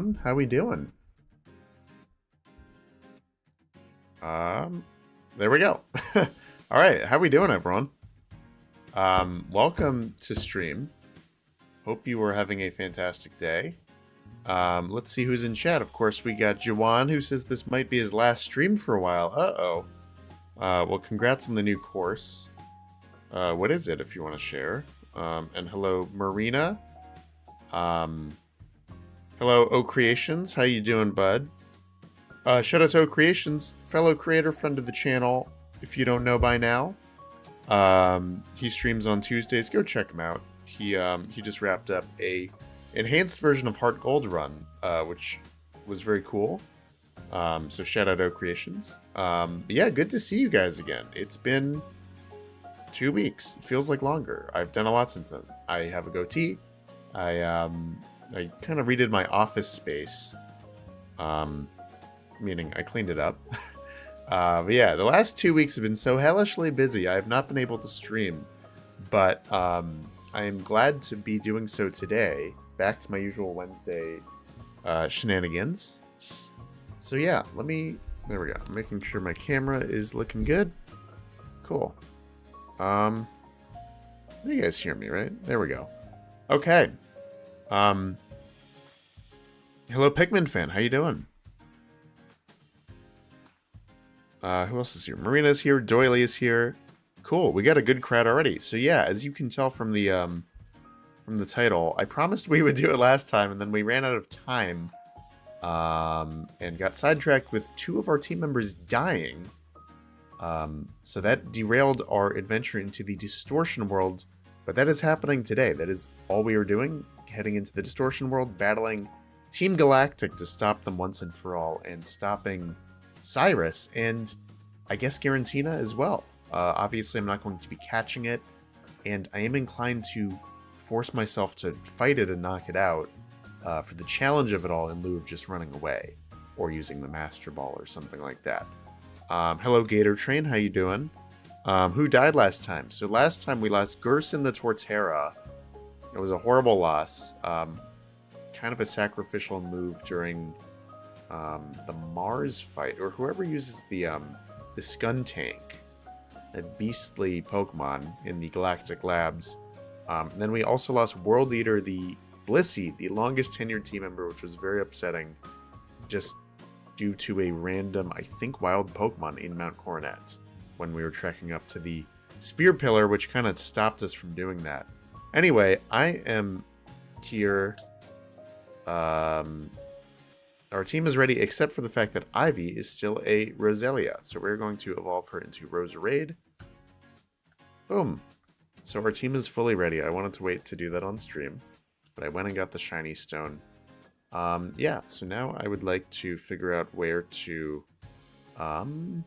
everyone. How we doing? There we go. All right, how we doing, everyone? Welcome to stream. Hope you are having a fantastic day. Let's see who's in chat. Of course, we got Jawan, who says this might be his last stream for a while. Uh-oh. Well, congrats on the new course. What is it, if you want to share? And hello, Marina. Hello, O Creations. How you doing, bud? Shout out to O Creations, fellow creator friend of the channel. If you don't know by now, he streams on Tuesdays. Go check him out. He just wrapped up a enhanced version of Heart Gold run, which was very cool. So shout out O Creations. Yeah, good to see you guys again. It's been 2 weeks. It feels like longer. I've done a lot since then. I have a goatee. I kind of redid my office space. Meaning I cleaned it up. But yeah, the last 2 weeks have been so hellishly busy. I have not been able to stream, but I am glad to be doing so today. Back to my usual Wednesday shenanigans. So yeah, there we go. I'm making sure my camera is looking good. Cool. You guys hear me, right? There we go. Okay. Hello, Pikmin fan. How you doing? Who else is here? Marina's here. Doily is here. Cool. We got a good crowd already. So yeah, as you can tell from the title, I promised we would do it last time, and then we ran out of time, and got sidetracked with 2 of our team members dying. So that derailed our adventure into the Distortion World, but that is happening today. That is all we are doing, heading into the Distortion World, battling Team Galactic to stop them once and for all, and stopping Cyrus, and I guess Garantina as well. Obviously, I'm not going to be catching it, and I am inclined to force myself to fight it and knock it out for the challenge of it all in lieu of just running away or using the Master Ball or something like that. Hello, Gator Train. How you doing? Who died last time? So last time we lost Gerson the Torterra. It was a horrible loss. Kind of a sacrificial move during the Mars fight, or whoever uses the Scun Tank, that beastly Pokemon in the Galactic Labs. Then we also lost World Eater, the Blissey, the longest tenured team member, which was very upsetting, just due to a random, I think, wild Pokemon in Mount Coronet when we were trekking up to the Spear Pillar, which kind of stopped us from doing that. Anyway, I am here. Our team is ready, except for the fact that Ivy is still a Roselia. So we're going to evolve her into Roserade. Boom. So our team is fully ready. I wanted to wait to do that on stream, but I went and got the shiny stone. Yeah, so now I would like to figure out where to go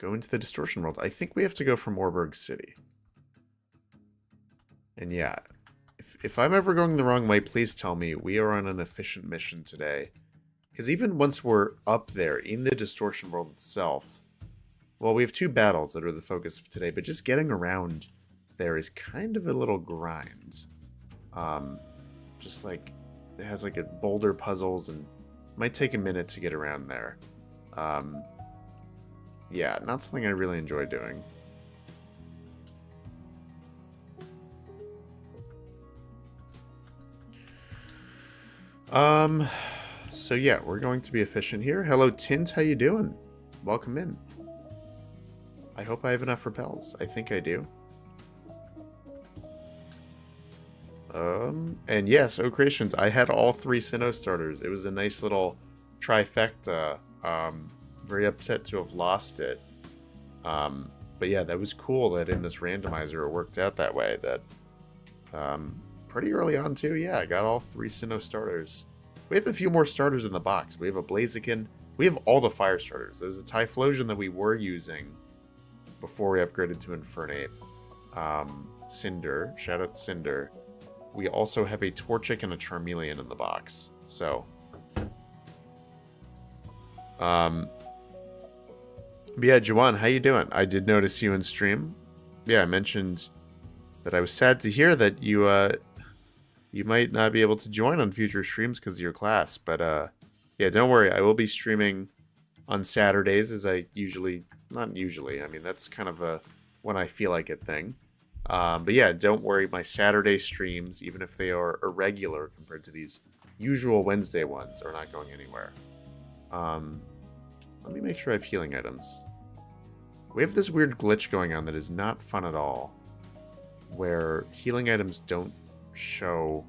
into the Distortion World. I think we have to go from Warburg City. And yeah, if I'm ever going the wrong way, please tell me. We are on an efficient mission today. Because even once we're up there in the Distortion World itself, well, we have 2 battles that are the focus of today, but just getting around there is kind of a little grind. Just like, it has like a boulder puzzles, and might take a minute to get around there. Yeah, not something I really enjoy doing. So yeah, we're going to be efficient here. Hello, Tint, how you doing? Welcome in. I hope I have enough repels. I think I do. And yes, O Creations, I had all 3 Sinnoh starters. It was a nice little trifecta. Very upset to have lost it. But yeah, that was cool that in this randomizer it worked out that way. That, pretty early on too, yeah, I got all 3 Sinnoh starters. We have a few more starters in the box. We have a Blaziken. We have all the fire starters. There's a Typhlosion that we were using before we upgraded to Infernape. Cinder. Shout out Cinder. We also have a Torchic and a Charmeleon in the box. So, but yeah, Juwan, how you doing? I did notice you in stream. Yeah, I mentioned that I was sad to hear that you you might not be able to join on future streams because of your class. But yeah, don't worry. I will be streaming on Saturdays, as I usually, not usually, I mean, that's kind of a when I feel like it thing. But yeah, don't worry. My Saturday streams, even if they are irregular compared to these usual Wednesday ones, are not going anywhere. Let me make sure I have healing items. We have this weird glitch going on that is not fun at all, where healing items don't show,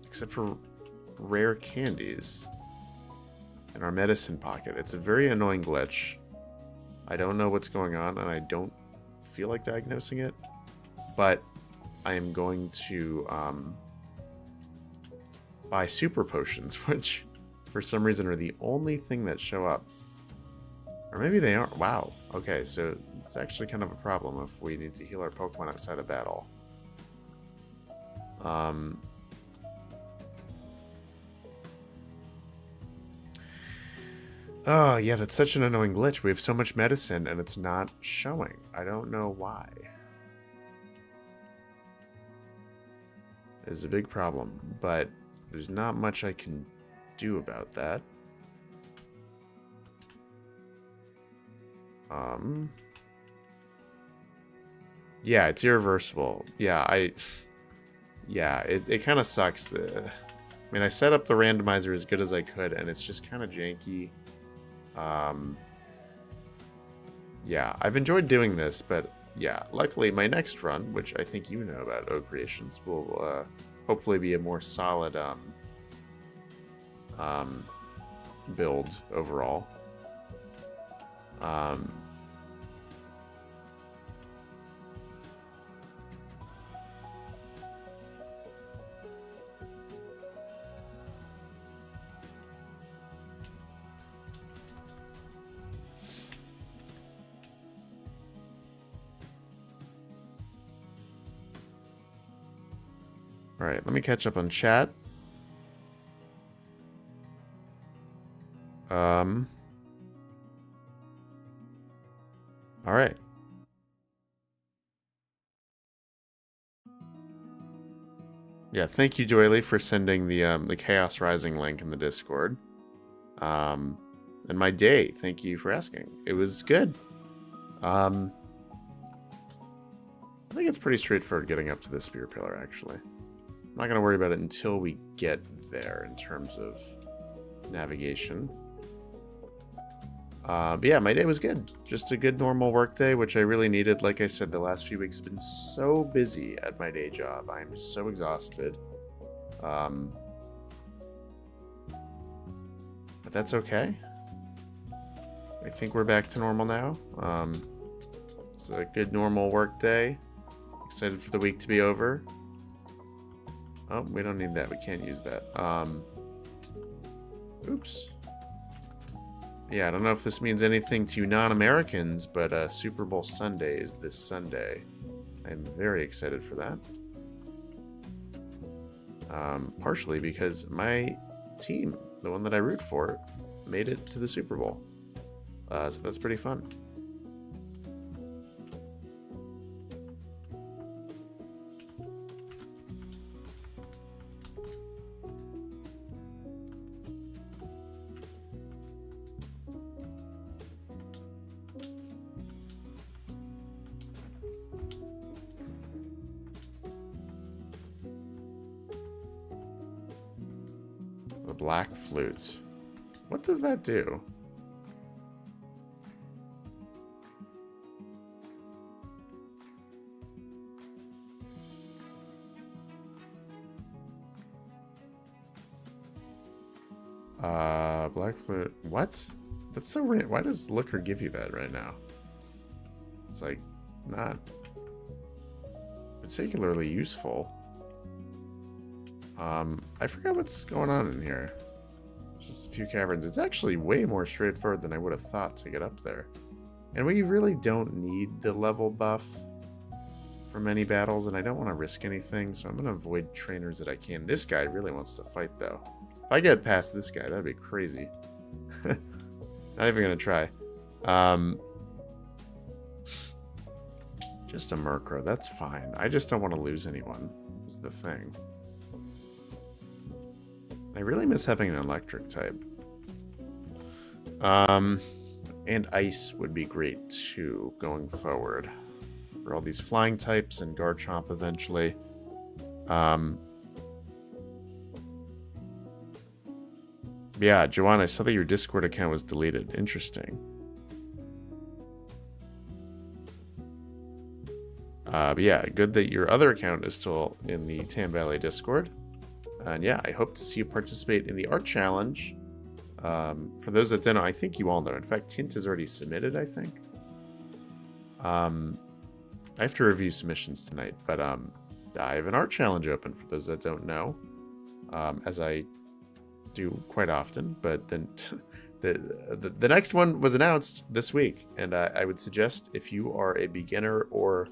except for rare candies in our medicine pocket. It's a very annoying glitch. I don't know what's going on, and I don't feel like diagnosing it, but I am going to buy super potions, which for some reason are the only thing that show up. Or maybe they aren't. Wow. Okay, so it's actually kind of a problem if we need to heal our Pokemon outside of battle. Oh, yeah, that's such an annoying glitch. We have so much medicine and it's not showing. I don't know why. It's a big problem, but there's not much I can do about that. Yeah, it's irreversible. Yeah, yeah, it kind of sucks. I mean, I set up the randomizer as good as I could, and it's just kind of janky. Yeah, I've enjoyed doing this, but yeah, luckily my next run, which I think you know about, O Creations, will hopefully be a more solid build overall. All right, let me catch up on chat. All right. Yeah, thank you, Doily, for sending the Chaos Rising link in the Discord. And my day, thank you for asking. It was good. I think it's pretty straightforward getting up to the Spear Pillar, actually. I'm not going to worry about it until we get there in terms of navigation. But yeah, my day was good. Just a good normal work day, which I really needed. Like I said, the last few weeks have been so busy at my day job. I'm so exhausted. But that's okay. I think we're back to normal now. It's a good normal work day. Excited for the week to be over. Oh, we don't need that. We can't use that. Oops. Yeah, I don't know if this means anything to you non-Americans, but Super Bowl Sunday is this Sunday. I'm very excited for that. Partially because my team, the one that I root for, made it to the Super Bowl. So that's pretty fun. Black flute. What does that do? Black flute. What? That's so weird. Why does Looker give you that right now? It's like not particularly useful. I forgot what's going on in here. Just a few caverns. It's actually way more straightforward than I would have thought to get up there. And we really don't need the level buff for many battles, and I don't want to risk anything, so I'm going to avoid trainers that I can. This guy really wants to fight, though. If I get past this guy, that'd be crazy. Not even going to try. Just a Murkrow, that's fine. I just don't want to lose anyone, is the thing. I really miss having an electric type. And ice would be great too, going forward. For all these flying types and Garchomp eventually. Yeah, Joanne, I saw that your Discord account was deleted. Interesting. But yeah, good that your other account is still in the Tam Valley Discord. And yeah, I hope to see you participate in the art challenge. For those that don't know, I think you all know. In fact, Tint has already submitted, I think. I have to review submissions tonight, but I have an art challenge open for those that don't know, as I do quite often. But then the next one was announced this week, and I would suggest if you are a beginner or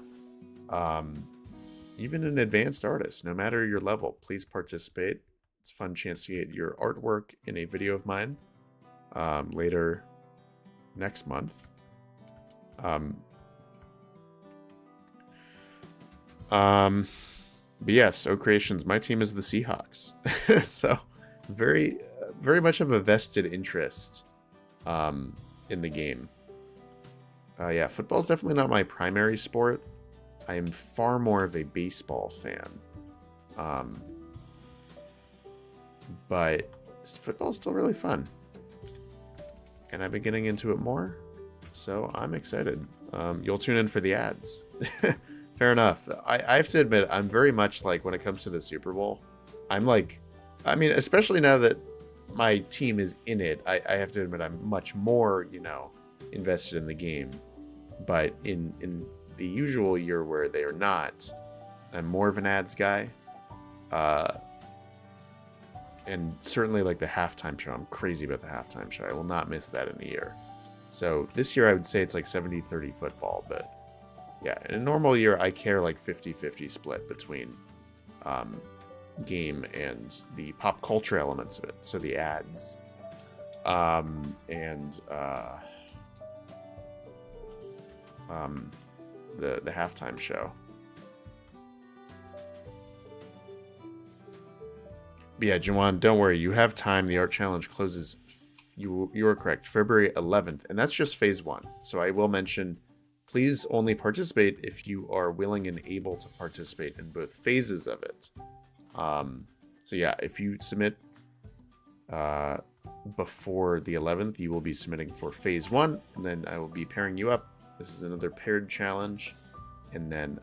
even an advanced artist, no matter your level, please participate. It's a fun chance to get your artwork in a video of mine later next month. But yes, O Creations, my team is the Seahawks. So very much of a vested interest in the game. Yeah, football's definitely not my primary sport. I am far more of a baseball fan. But football's still really fun. And I've been getting into it more, so I'm excited. You'll tune in for the ads. Fair enough. I have to admit, I'm very much like, when it comes to the Super Bowl, I'm like, I mean, especially now that my team is in it, I have to admit I'm much more, you know, invested in the game. But in the usual year where they are not, I'm more of an ads guy. And certainly like the halftime show, I'm crazy about the halftime show. I will not miss that in a year. So this year I would say it's like 70-30 football, but yeah, in a normal year I care like 50-50 split between game and the pop culture elements of it. So the ads and the halftime show. But yeah, Jawan, don't worry. You have time. The art challenge closes, you are correct, February 11th. And that's just phase 1. So I will mention, please only participate if you are willing and able to participate in both phases of it. So yeah, if you submit before the 11th, you will be submitting for phase 1. And then I will be pairing you up. This is another paired challenge. And then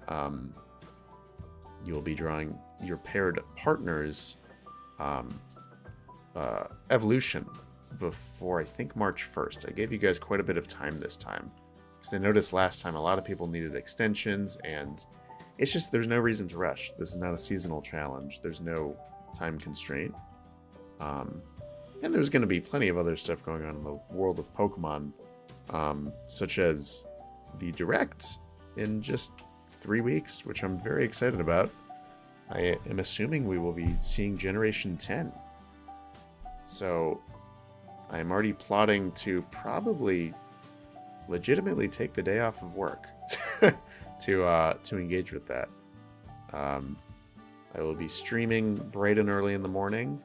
you will be drawing your paired partners evolution before, I think, March 1st. I gave you guys quite a bit of time this time, because I noticed last time a lot of people needed extensions, and it's just, there's no reason to rush. This is not a seasonal challenge. There's no time constraint. And there's going to be plenty of other stuff going on in the world of Pokemon, such as the Direct in just 3 weeks, which I'm very excited about. I am assuming we will be seeing Generation 10. So I'm already plotting to probably legitimately take the day off of work to engage with that. I will be streaming bright and early in the morning,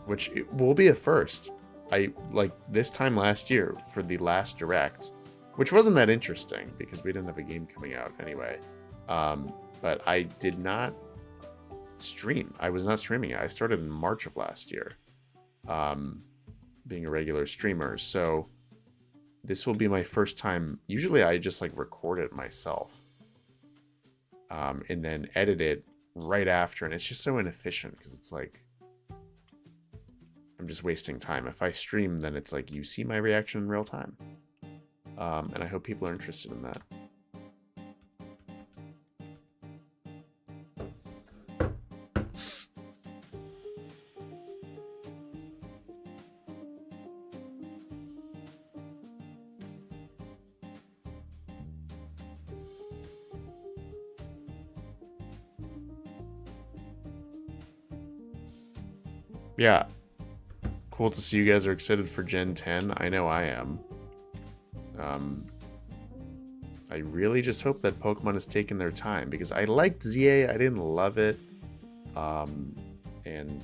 which will be a first. I like this time last year for the last Direct, which wasn't that interesting because we didn't have a game coming out anyway. But I did not stream. I was not streaming it. I started in March of last year, being a regular streamer. So this will be my first time. Usually I just like record it myself, and then edit it right after. And it's just so inefficient because it's like, I'm just wasting time. If I stream, then it's like you see my reaction in real time. And I hope people are interested in that. Yeah, cool to see you guys are excited for Gen 10. I know I am. I really just hope that Pokemon has taken their time, because I liked ZA, I didn't love it. And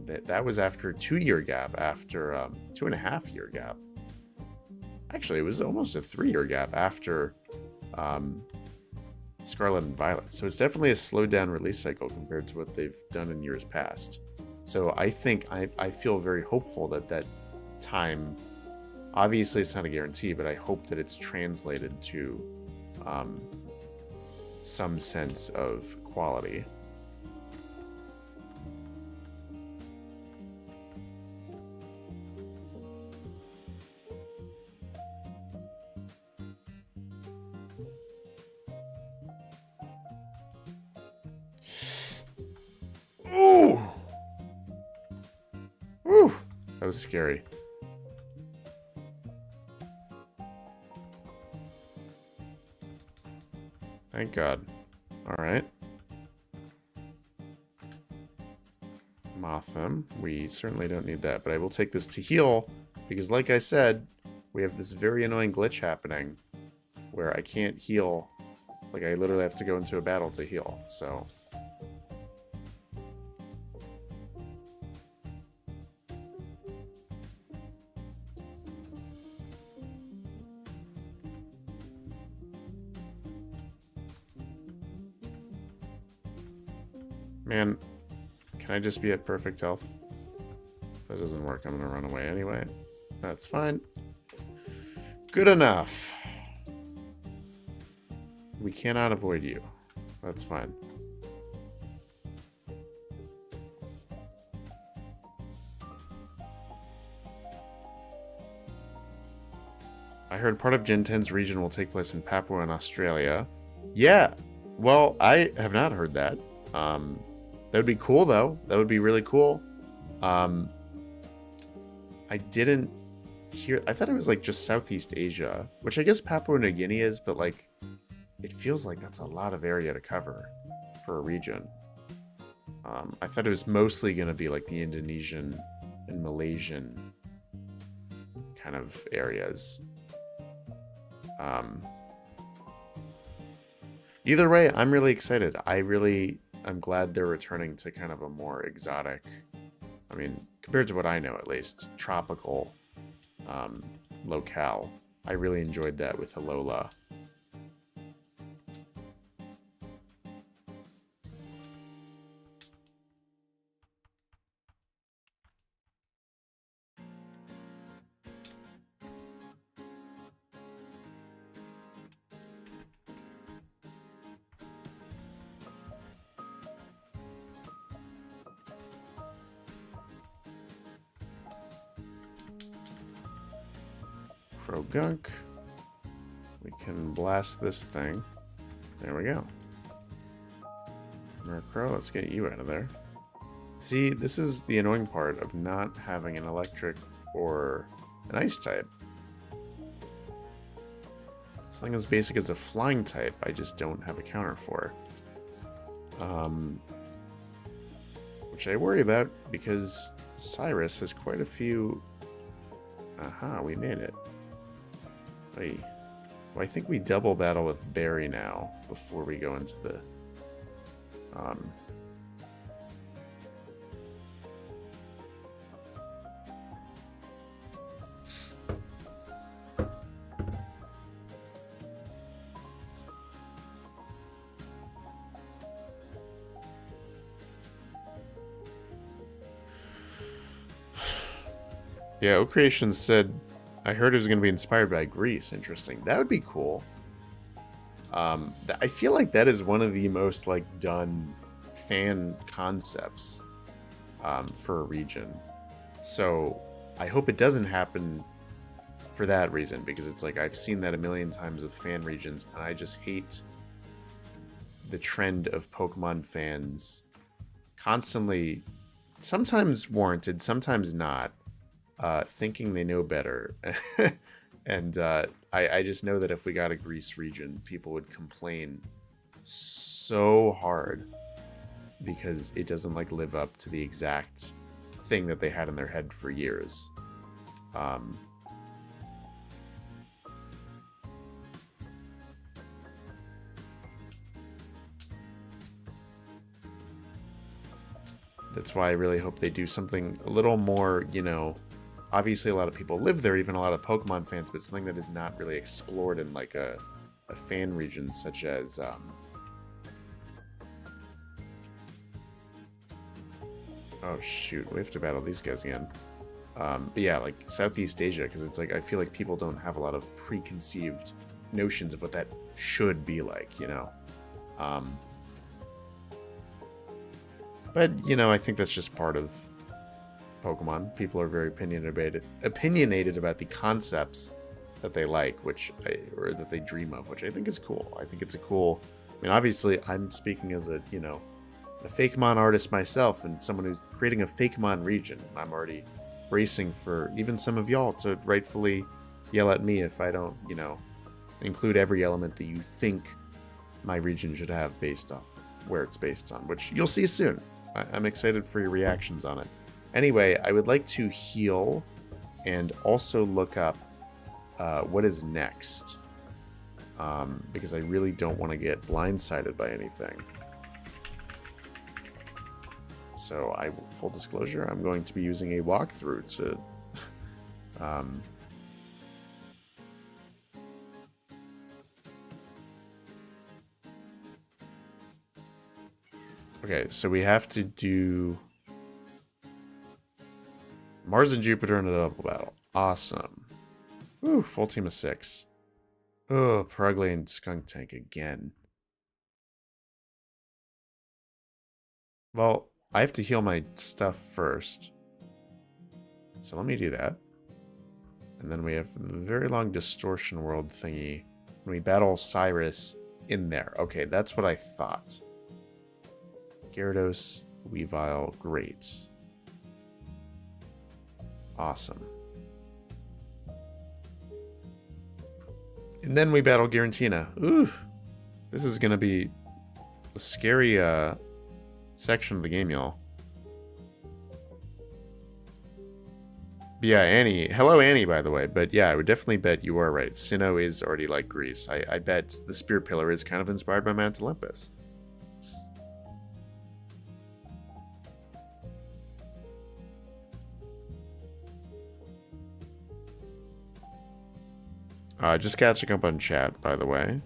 that was after a 2-year gap, after 2.5-year gap. Actually, it was almost a 3-year gap after Scarlet and Violet. So it's definitely a slowed down release cycle compared to what they've done in years past. So I think I feel very hopeful that that time, obviously it's not a guarantee, but I hope that it's translated to some sense of quality. Ooh! Ooh! That was scary. Thank God. Alright. Moth them. We certainly don't need that, but I will take this to heal, because like I said, we have this very annoying glitch happening where I can't heal. Like, I literally have to go into a battle to heal, so... Man, can I just be at perfect health? If that doesn't work, I'm gonna run away anyway. That's fine. Good enough. We cannot avoid you. That's fine. I heard part of Gen 10's region will take place in Papua in Australia. Yeah, well, I have not heard that. That would be cool, though. That would be really cool. I didn't hear... I thought it was, like, just Southeast Asia, which I guess Papua New Guinea is, but, like, it feels like that's a lot of area to cover for a region. I thought it was mostly going to be, like, the Indonesian and Malaysian kind of areas. Either way, I'm really excited. I'm glad they're returning to kind of a more exotic, I mean, compared to what I know at least, tropical locale. I really enjoyed that with Alola. Gunk. We can blast this thing. There we go. Murkrow, let's get you out of there. See, this is the annoying part of not having an electric or an ice type. Something as basic as a flying type, I just don't have a counter for. Which I worry about because Cyrus has quite a few... Aha, we made it. Wait. Well, I think we double battle with Barry now before we go into the... Yeah, O-Creation said... I heard it was going to be inspired by Greece. Interesting. That would be cool. I feel like that is one of the most, like, done fan concepts for a region. So I hope it doesn't happen for that reason, because it's like I've seen that a million times with fan regions, and I just hate the trend of Pokemon fans constantly, sometimes warranted, sometimes not, thinking they know better. And I just know that if we got a Greece region, people would complain so hard because it doesn't like live up to the exact thing that they had in their head for years. That's why I really hope they do something a little more, you know, obviously a lot of people live there, even a lot of Pokemon fans, but something that is not really explored in like a fan region such as oh shoot, we have to battle these guys again. But yeah, like Southeast Asia, because it's like I feel like people don't have a lot of preconceived notions of what that should be like, you know. But you know, I think that's just part of Pokemon. People are very opinionated about the concepts that they like, or that they dream of, which I think is cool. I think it's a cool. I mean, obviously, I'm speaking as a, you know, a Fakemon artist myself, and someone who's creating a Fakemon region. I'm already bracing for even some of y'all to rightfully yell at me if I don't, you know, include every element that you think my region should have based off of where it's based on, which you'll see soon. I'm excited for your reactions on it. Anyway, I would like to heal and also look up what is next, because I really don't want to get blindsided by anything. So, full disclosure, I'm going to be using a walkthrough to okay, so we have to do Mars and Jupiter in a double battle. Awesome. Ooh, full team of 6. Oh, Purugly and Skuntank again. Well, I have to heal my stuff first. So let me do that. And then we have a very long distortion world thingy. And we battle Cyrus in there. Okay, that's what I thought. Gyarados, Weavile, great. Awesome. And then we battle Giratina. Ooh, this is going to be a scary section of the game, y'all. But yeah, Annie. Hello, Annie, by the way. But yeah, I would definitely bet you are right. Sinnoh is already like Greece. I bet the Spirit Pillar is kind of inspired by Mount Olympus. Just catching up on chat, by the way.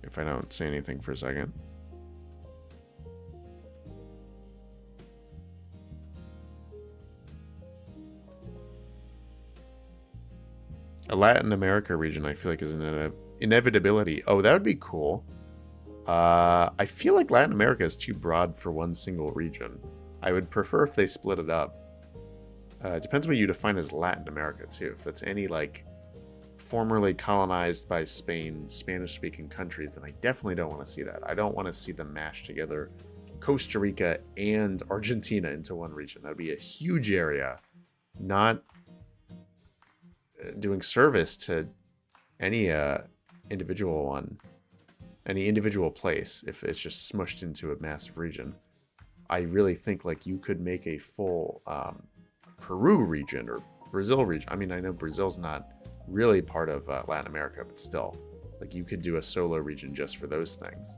If I don't say anything for a second. A Latin America region, I feel like, is an inevitability. Oh, that would be cool. I feel like Latin America is too broad for one single region. I would prefer if they split it up. It depends what you define as Latin America, too. If that's any, like, formerly colonized by Spain, Spanish-speaking countries, then I definitely don't want to see that. I don't want to see them mash together Costa Rica and Argentina into one region. That would be a huge area. Not doing service to any individual one, any individual place, if it's just smushed into a massive region. I really think like you could make a full Peru region or Brazil region. I mean, I know Brazil's not really part of Latin America, but still, like you could do a solo region just for those things.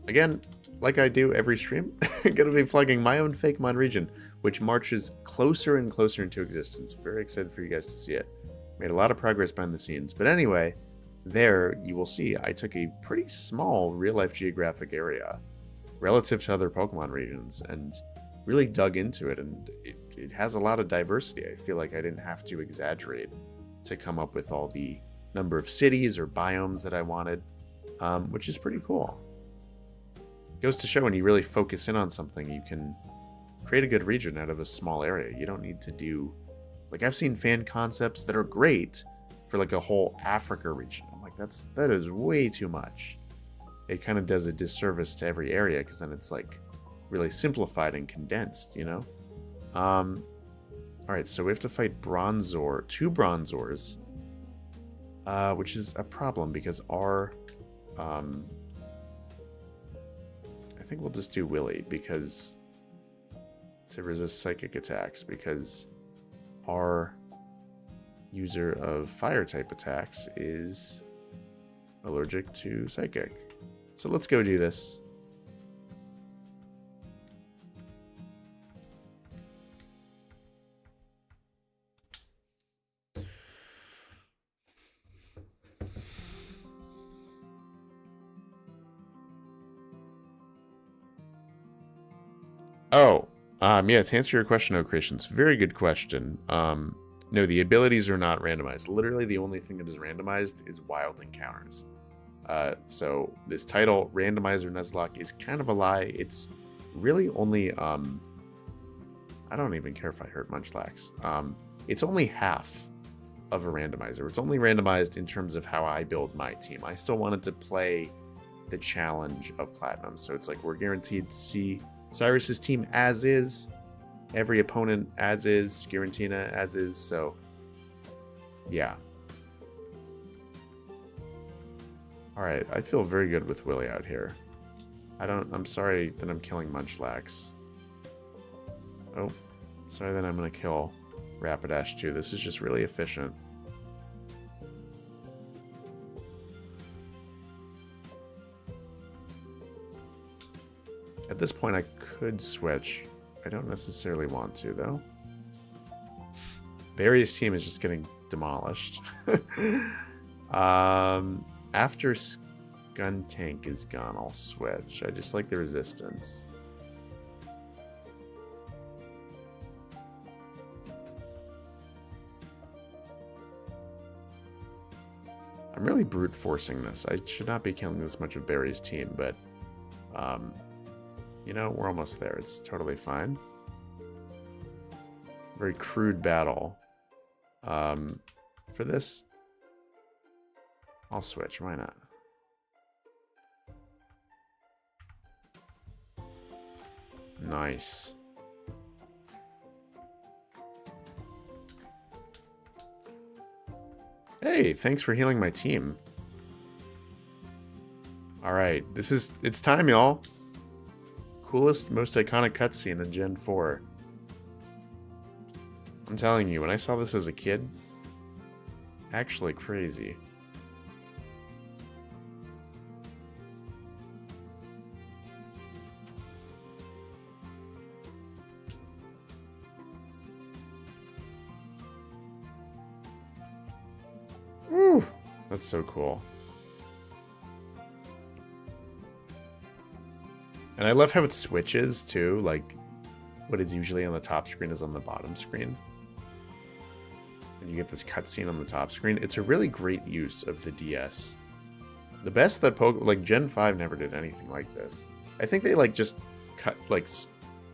Again, like I do every stream, I'm going to be plugging my own Fakemon region, which marches closer and closer into existence. Very excited for you guys to see it. Made a lot of progress behind the scenes. But anyway, there you will see I took a pretty small real-life geographic area relative to other Pokemon regions and really dug into it, and it has a lot of diversity. I feel like I didn't have to exaggerate to come up with all the number of cities or biomes that I wanted, which is pretty cool. Goes to show when you really focus in on something, you can create a good region out of a small area. You don't need to do, like, I've seen fan concepts that are great for like a whole Africa region. I'm like, that is way too much. It kind of does a disservice to every area because then it's like really simplified and condensed, you know? All right, so we have to fight Bronzor, 2 Bronzors, which is a problem because our, I think we'll just do Willy because to resist psychic attacks, because our user of fire type attacks is allergic to psychic. So let's go do this. Oh, yeah, to answer your question, O Creations, very good question. No, the abilities are not randomized. Literally, the only thing that is randomized is wild encounters. So this title, Randomizer Nuzlocke, is kind of a lie. It's really only, I don't even care if I hurt Munchlax. It's only half of a randomizer. It's only randomized in terms of how I build my team. I still wanted to play the challenge of Platinum. So it's like we're guaranteed to see Cyrus's team as is, every opponent as is, Giratina as is, so yeah. Alright, I feel very good with Willy out here. I'm sorry that I'm killing Munchlax. Oh, sorry that I'm gonna kill Rapidash too. This is just really efficient. At this point, I could switch. I don't necessarily want to, though. Barry's team is just getting demolished. After Skuntank is gone, I'll switch. I just like the resistance. I'm really brute forcing this. I should not be killing this much of Barry's team, but you know, we're almost there. It's totally fine. Very crude battle. For this, I'll switch. Why not? Nice. Hey, thanks for healing my team. Alright, it's time, y'all. Coolest, most iconic cutscene in Gen 4. I'm telling you, when I saw this as a kid, actually crazy. Woo! That's so cool. And I love how it switches, too. Like, what is usually on the top screen is on the bottom screen. And you get this cutscene on the top screen. It's a really great use of the DS. The best that like, Gen 5 never did anything like this. I think they, like, just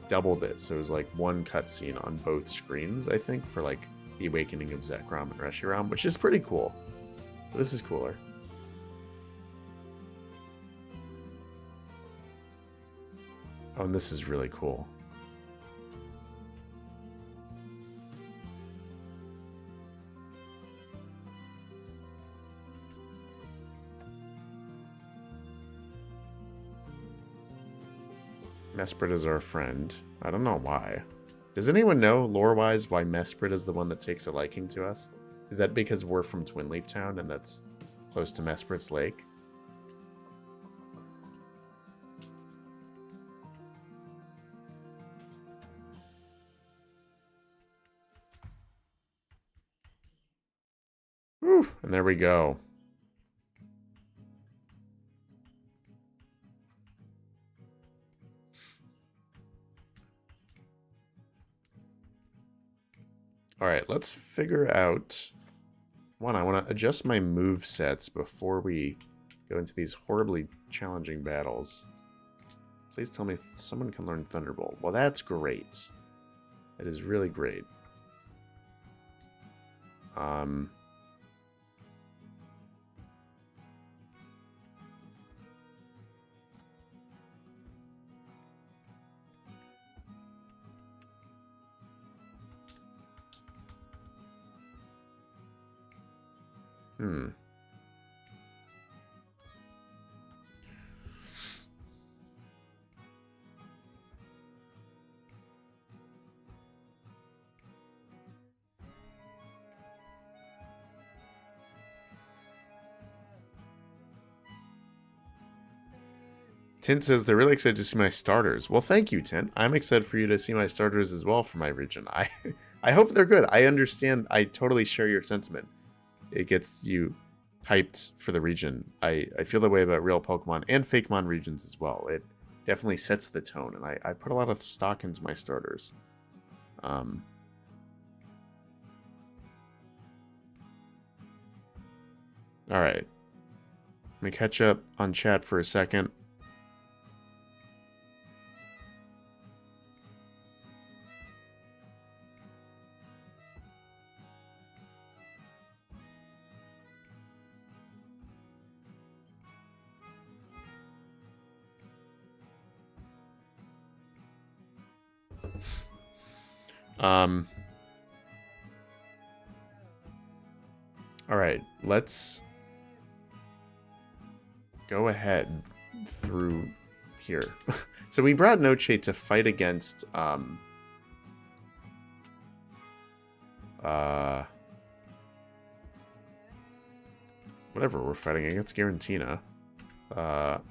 doubled it. So it was, like, one cutscene on both screens, I think, for, like, the Awakening of Zekrom and Reshiram, which is pretty cool. But this is cooler. Oh, and this is really cool. Mesprit is our friend. I don't know why. Does anyone know, lore-wise, why Mesprit is the one that takes a liking to us? Is that because we're from Twinleaf Town and that's close to Mesprit's Lake? Whew, and there we go. Alright, let's figure out... One, I want to adjust my move sets before we go into these horribly challenging battles. Please tell me someone can learn Thunderbolt. Well, that's great. That is really great. Tint says they're really excited to see my starters. Well, thank you, Tint. I'm excited for you to see my starters as well for my region. I hope they're good. I understand. I totally share your sentiment. It gets you hyped for the region. I feel the way about real Pokemon and Fakemon regions as well. It definitely sets the tone, and I put a lot of stock into my starters. Alright. Let me catch up on chat for a second. Alright, let's go ahead through here. So we brought Noche to fight against, whatever we're fighting against, Garantina. God,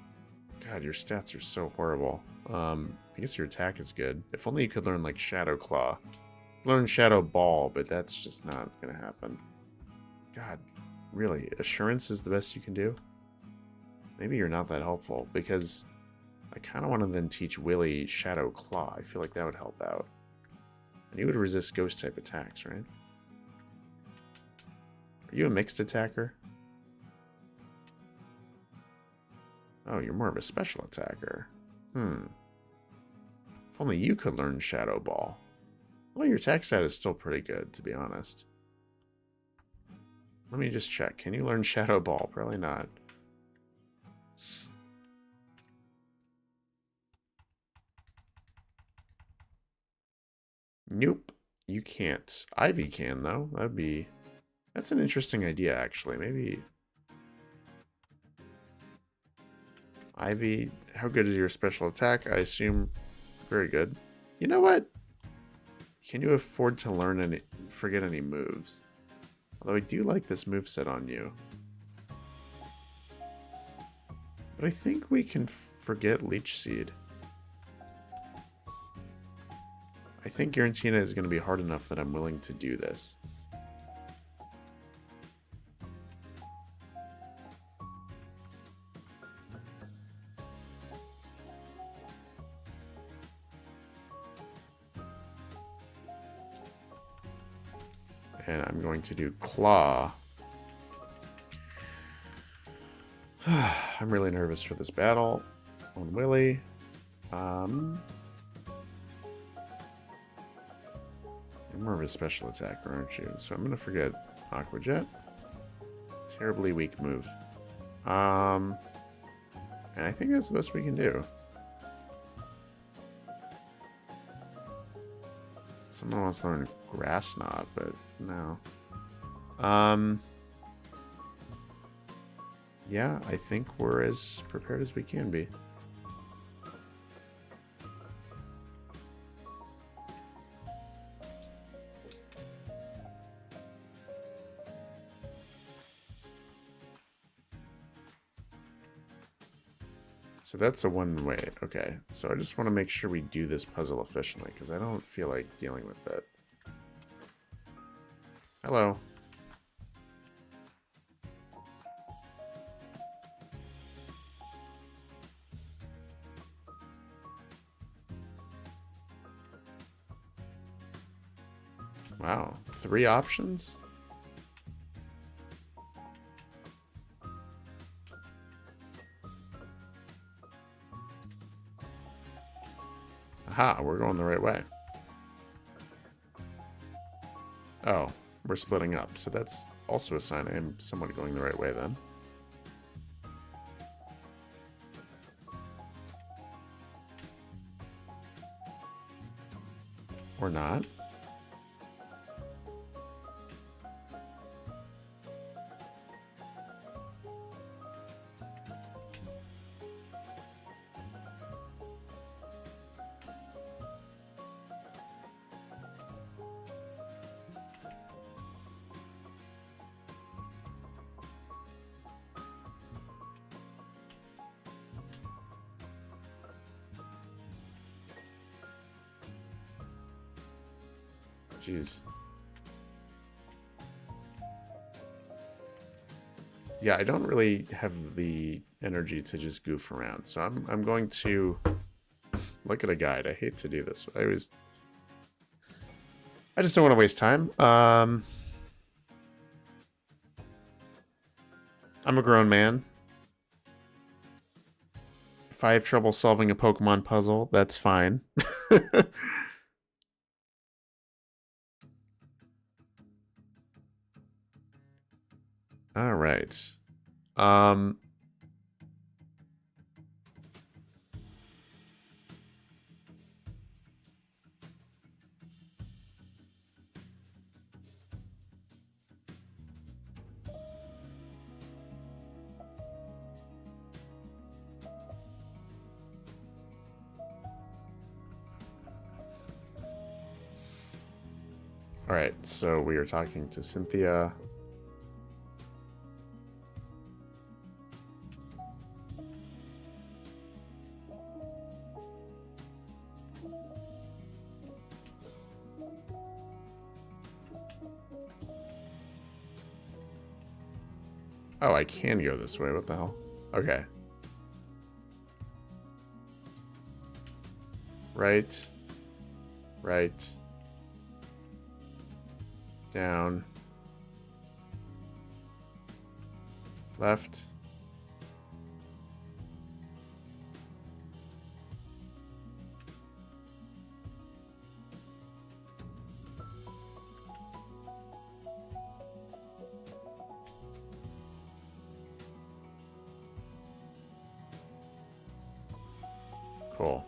your stats are so horrible. I guess your attack is good. If only you could learn, like, Shadow Claw. Learn Shadow Ball, but that's just not gonna happen. God, really? Assurance is the best you can do? Maybe you're not that helpful, because I kind of want to then teach Willy Shadow Claw. I feel like that would help out. And you would resist ghost-type attacks, right? Are you a mixed attacker? Oh, you're more of a special attacker. If only you could learn Shadow Ball. Well, your attack stat is still pretty good, to be honest. Let me just check. Can you learn Shadow Ball? Probably not. Nope. You can't. Ivy can, though. That's an interesting idea, actually. Maybe... Ivy, how good is your special attack? I assume very good. You know what? Can you afford to learn forget any moves? Although I do like this moveset on you. But I think we can forget Leech Seed. I think Garantina is going to be hard enough that I'm willing to do this. And I'm going to do Claw. I'm really nervous for this battle on Willy. You're more of a special attacker, aren't you? So I'm going to forget Aqua Jet. Terribly weak move. And I think that's the best we can do. Someone wants to learn Grass Knot, but no. Yeah, I think we're as prepared as we can be. So that's a one-way. Okay, so I just want to make sure we do this puzzle efficiently, because I don't feel like dealing with that. Hello. Wow, 3 options? Aha, we're going the right way. Oh, we're splitting up, so that's also a sign I am somewhat going the right way then. Or not. Jeez. Yeah, I don't really have the energy to just goof around, so I'm going to look at a guide. I hate to do this. I just don't want to waste time. I'm a grown man. If I have trouble solving a Pokemon puzzle, that's fine. All right. All right, so we are talking to Cynthia. Oh, I can go this way. What the hell? Okay. Right. Right. Down. Left. Cool.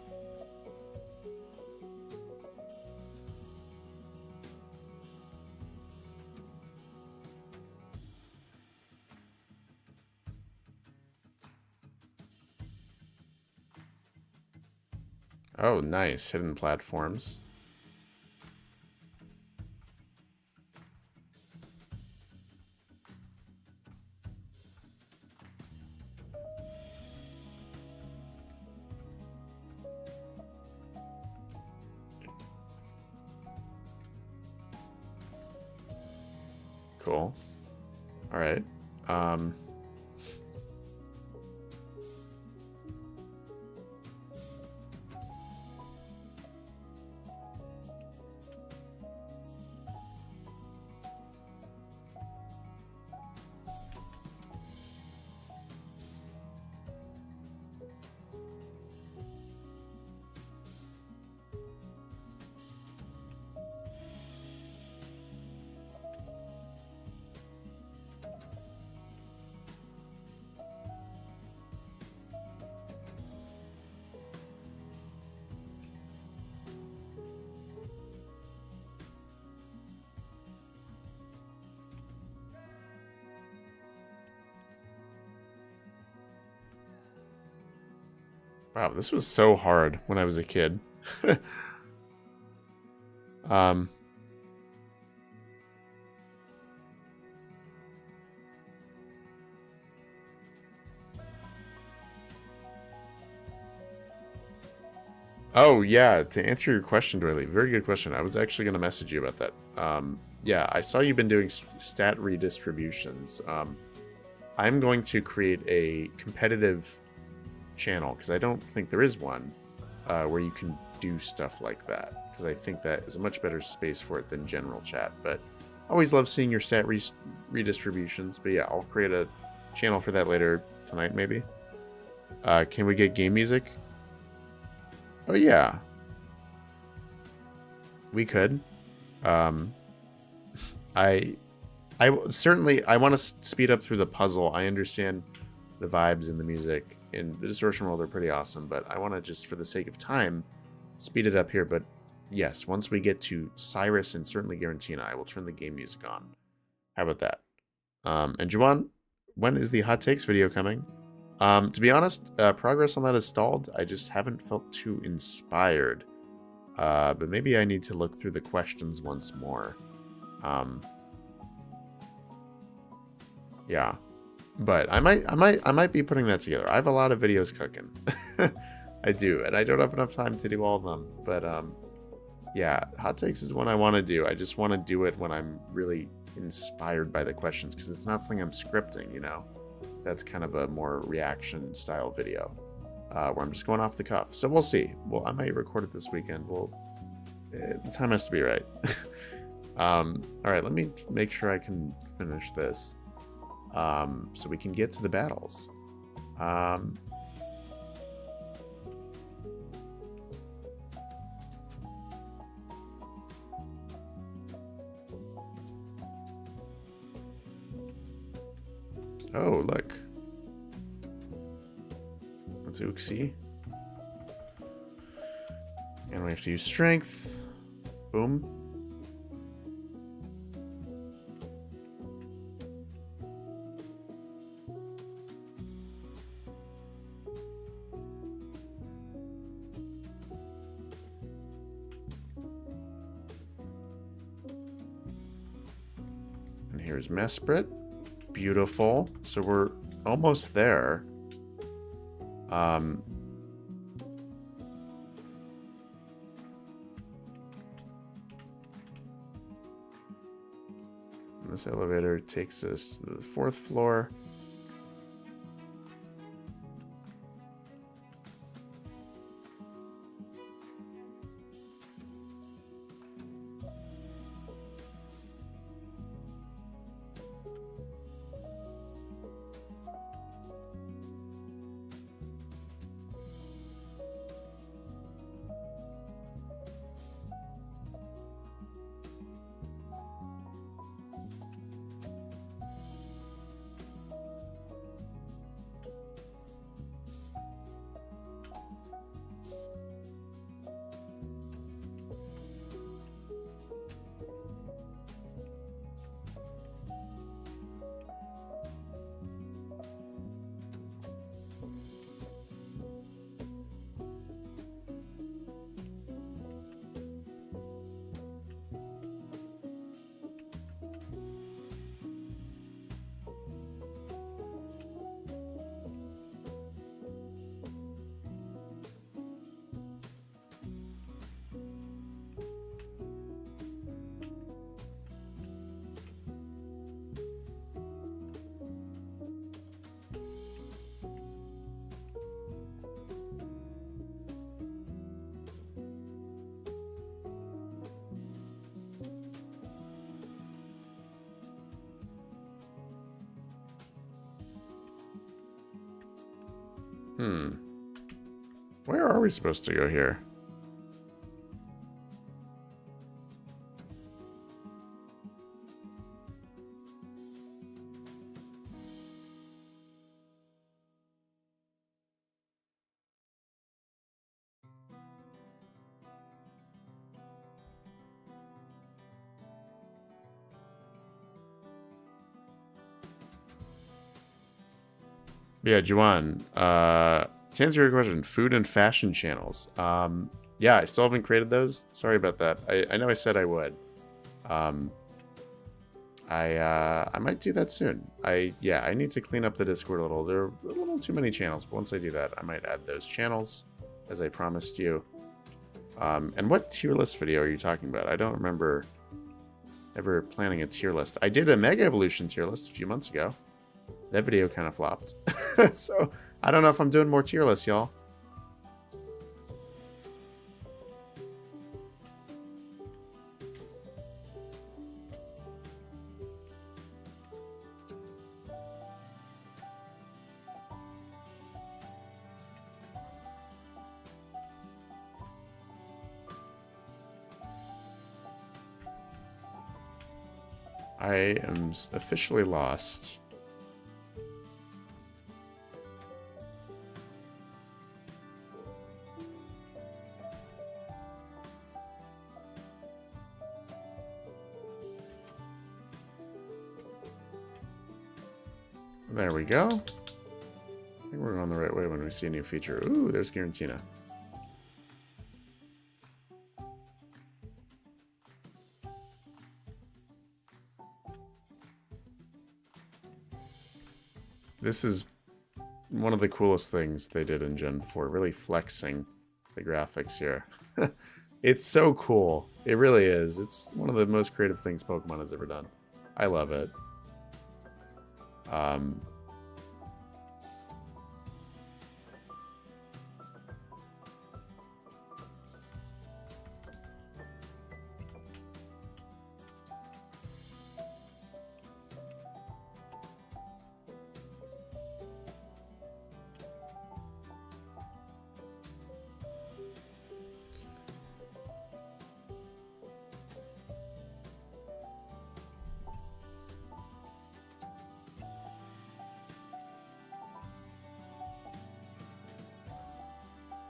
Oh, nice. Hidden platforms. Cool. All right. Wow, this was so hard when I was a kid. Oh, yeah, to answer your question, Doily, very good question. I was actually going to message you about that. Yeah, I saw you've been doing stat redistributions. I'm going to create a competitive channel, because I don't think there is one where you can do stuff like that, because I think that is a much better space for it than general chat. But I always love seeing your stat redistributions. But yeah, I'll create a channel for that later tonight, maybe. Can we get game music? Oh yeah, we could. I certainly, I want to speed up through the puzzle. I understand the vibes and the music in the Distortion World are pretty awesome, but I want to just, for the sake of time, speed it up here. But yes, once we get to Cyrus and certainly Garantina, I will turn the game music on. How about that? And Juwan, when is the hot takes video coming? To be honest, progress on that is stalled. I just haven't felt too inspired. But maybe I need to look through the questions once more. Yeah. But I might be putting that together. I have a lot of videos cooking. I do, and I don't have enough time to do all of them. But Yeah, hot takes is one I want to do. I just want to do it when I'm really inspired by the questions, because it's not something I'm scripting, you know? That's kind of a more reaction style video, where I'm just going off the cuff. So we'll see. Well, I might record it this weekend. The time has to be right. All right, let me make sure I can finish this, so we can get to the battles. Oh, look. That's Uxie. And we have to use strength. Boom. And here's Mesprit. Beautiful. So we're almost there. This elevator takes us to the 4th floor. Where are we supposed to go here? Yeah, Juan, to answer your question, food and fashion channels. Yeah, I still haven't created those. Sorry about that. I know I said I would. I might do that soon. I need to clean up the Discord a little. There are a little too many channels, but once I do that, I might add those channels, as I promised you. And what tier list video are you talking about? I don't remember ever planning a tier list. I did a Mega Evolution tier list a few months ago. That video kind of flopped. So, I don't know if I'm doing more tier lists, y'all. I am officially lost. There we go. I think we're going the right way when we see a new feature. Ooh, there's Giratina. This is one of the coolest things they did in Gen 4, really flexing the graphics here. It's so cool. It really is. It's one of the most creative things Pokemon has ever done. I love it.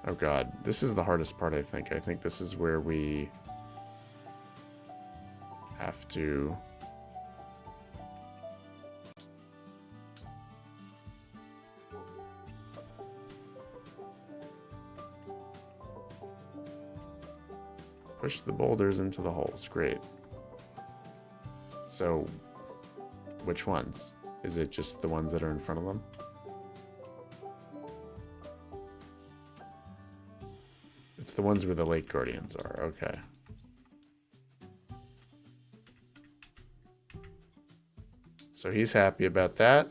Oh god, this is the hardest part, I think. I think this is where we have to... push the boulders into the holes. Great. So, which ones? Is it just the ones that are in front of them? It's the ones where the Lake Guardians are. Okay. So he's happy about that.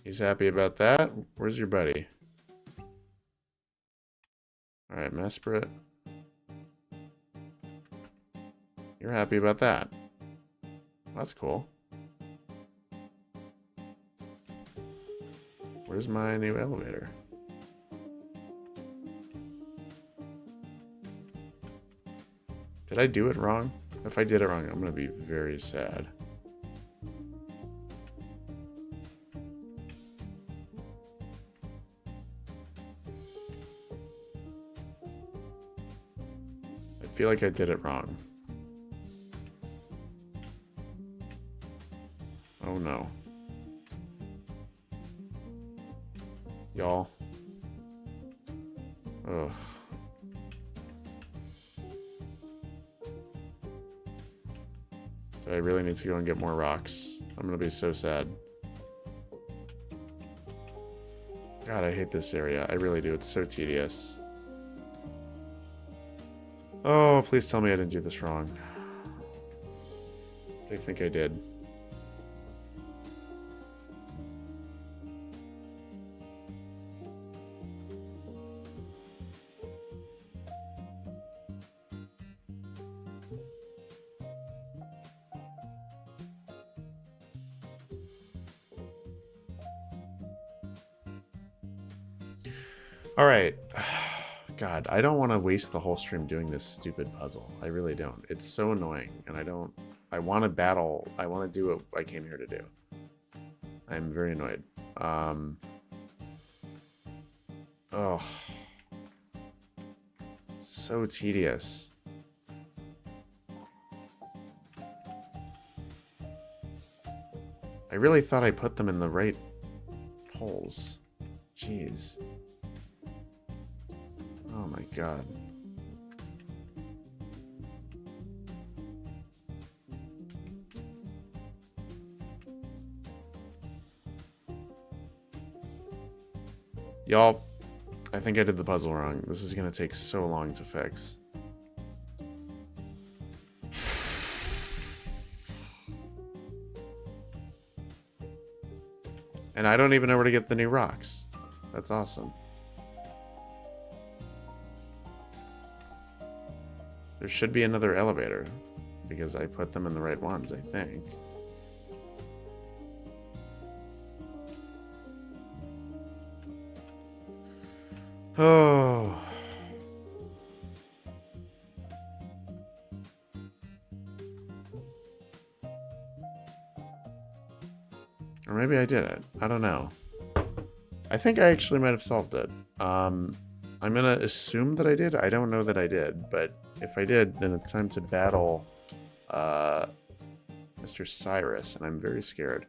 He's happy about that. Where's your buddy? Alright, Mesprit. You're happy about that. That's cool. Where's my new elevator? Did I do it wrong? If I did it wrong, I'm gonna be very sad. I feel like I did it wrong. Oh no. Y'all. Ugh. Do I really need to go and get more rocks? I'm gonna be so sad. God, I hate this area. I really do. It's so tedious. Oh, please tell me I didn't do this wrong. I think I did. All right. God, I don't want to waste the whole stream doing this stupid puzzle. I really don't. It's so annoying, and I want to battle. I want to do what I came here to do. I'm very annoyed. Oh. So tedious. I really thought I put them in the right holes. Jeez. Oh my god. Y'all, I think I did the puzzle wrong. This is gonna take so long to fix. And I don't even know where to get the new rocks. That's awesome. There should be another elevator, because I put them in the right ones, I think. Oh. Or maybe I did it. I don't know. I think I actually might have solved it. I'm gonna assume that I did. I don't know that I did, but if I did, then it's time to battle Mr. Cyrus, and I'm very scared.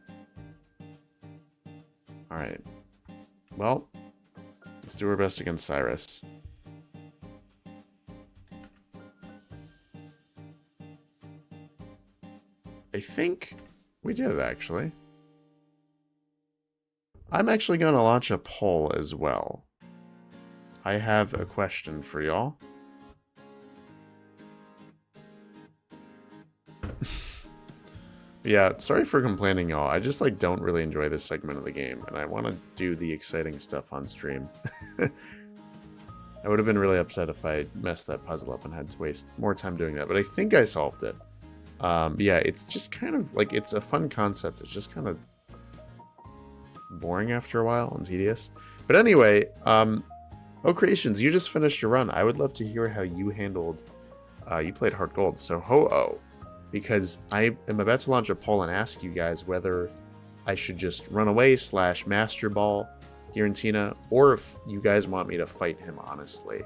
Alright. Well, let's do our best against Cyrus. I think we did it, actually. I'm actually going to launch a poll as well. I have a question for y'all. Yeah, sorry for complaining, y'all. I just, like, don't really enjoy this segment of the game, and I want to do the exciting stuff on stream. I would have been really upset if I messed that puzzle up and had to waste more time doing that, but I think I solved it. Yeah, it's just kind of, like, it's a fun concept. It's just kind of boring after a while and tedious. But anyway, Oh Creations, you just finished your run. I would love to hear how you handled, you played Heart Gold, so Ho-Oh. Because I am about to launch a poll and ask you guys whether I should just run away / Master Ball Giratina, or if you guys want me to fight him, honestly.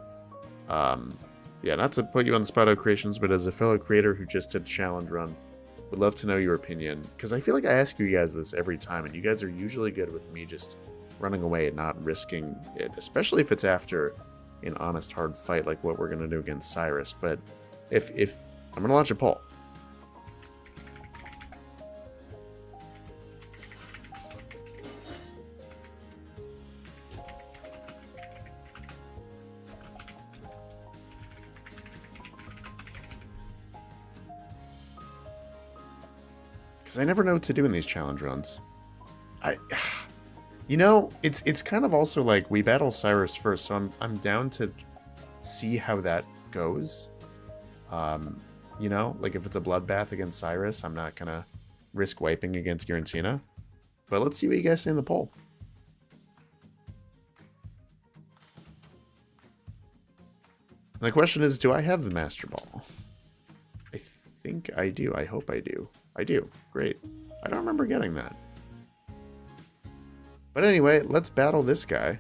Yeah, not to put you on the spot, of Creations, but as a fellow creator who just did challenge run, would love to know your opinion. Because I feel like I ask you guys this every time, and you guys are usually good with me just running away and not risking it, especially if it's after an honest, hard fight like what we're going to do against Cyrus. But if I'm going to launch a poll. I never know what to do in these challenge runs. You know, it's kind of also like we battle Cyrus first, so I'm down to see how that goes. You know, like if it's a bloodbath against Cyrus, I'm not gonna risk wiping against Giratina. But let's see what you guys say in the poll. And the question is, do I have the Master Ball? I think I do. I hope I do. I do. Great. I don't remember getting that. But anyway, let's battle this guy.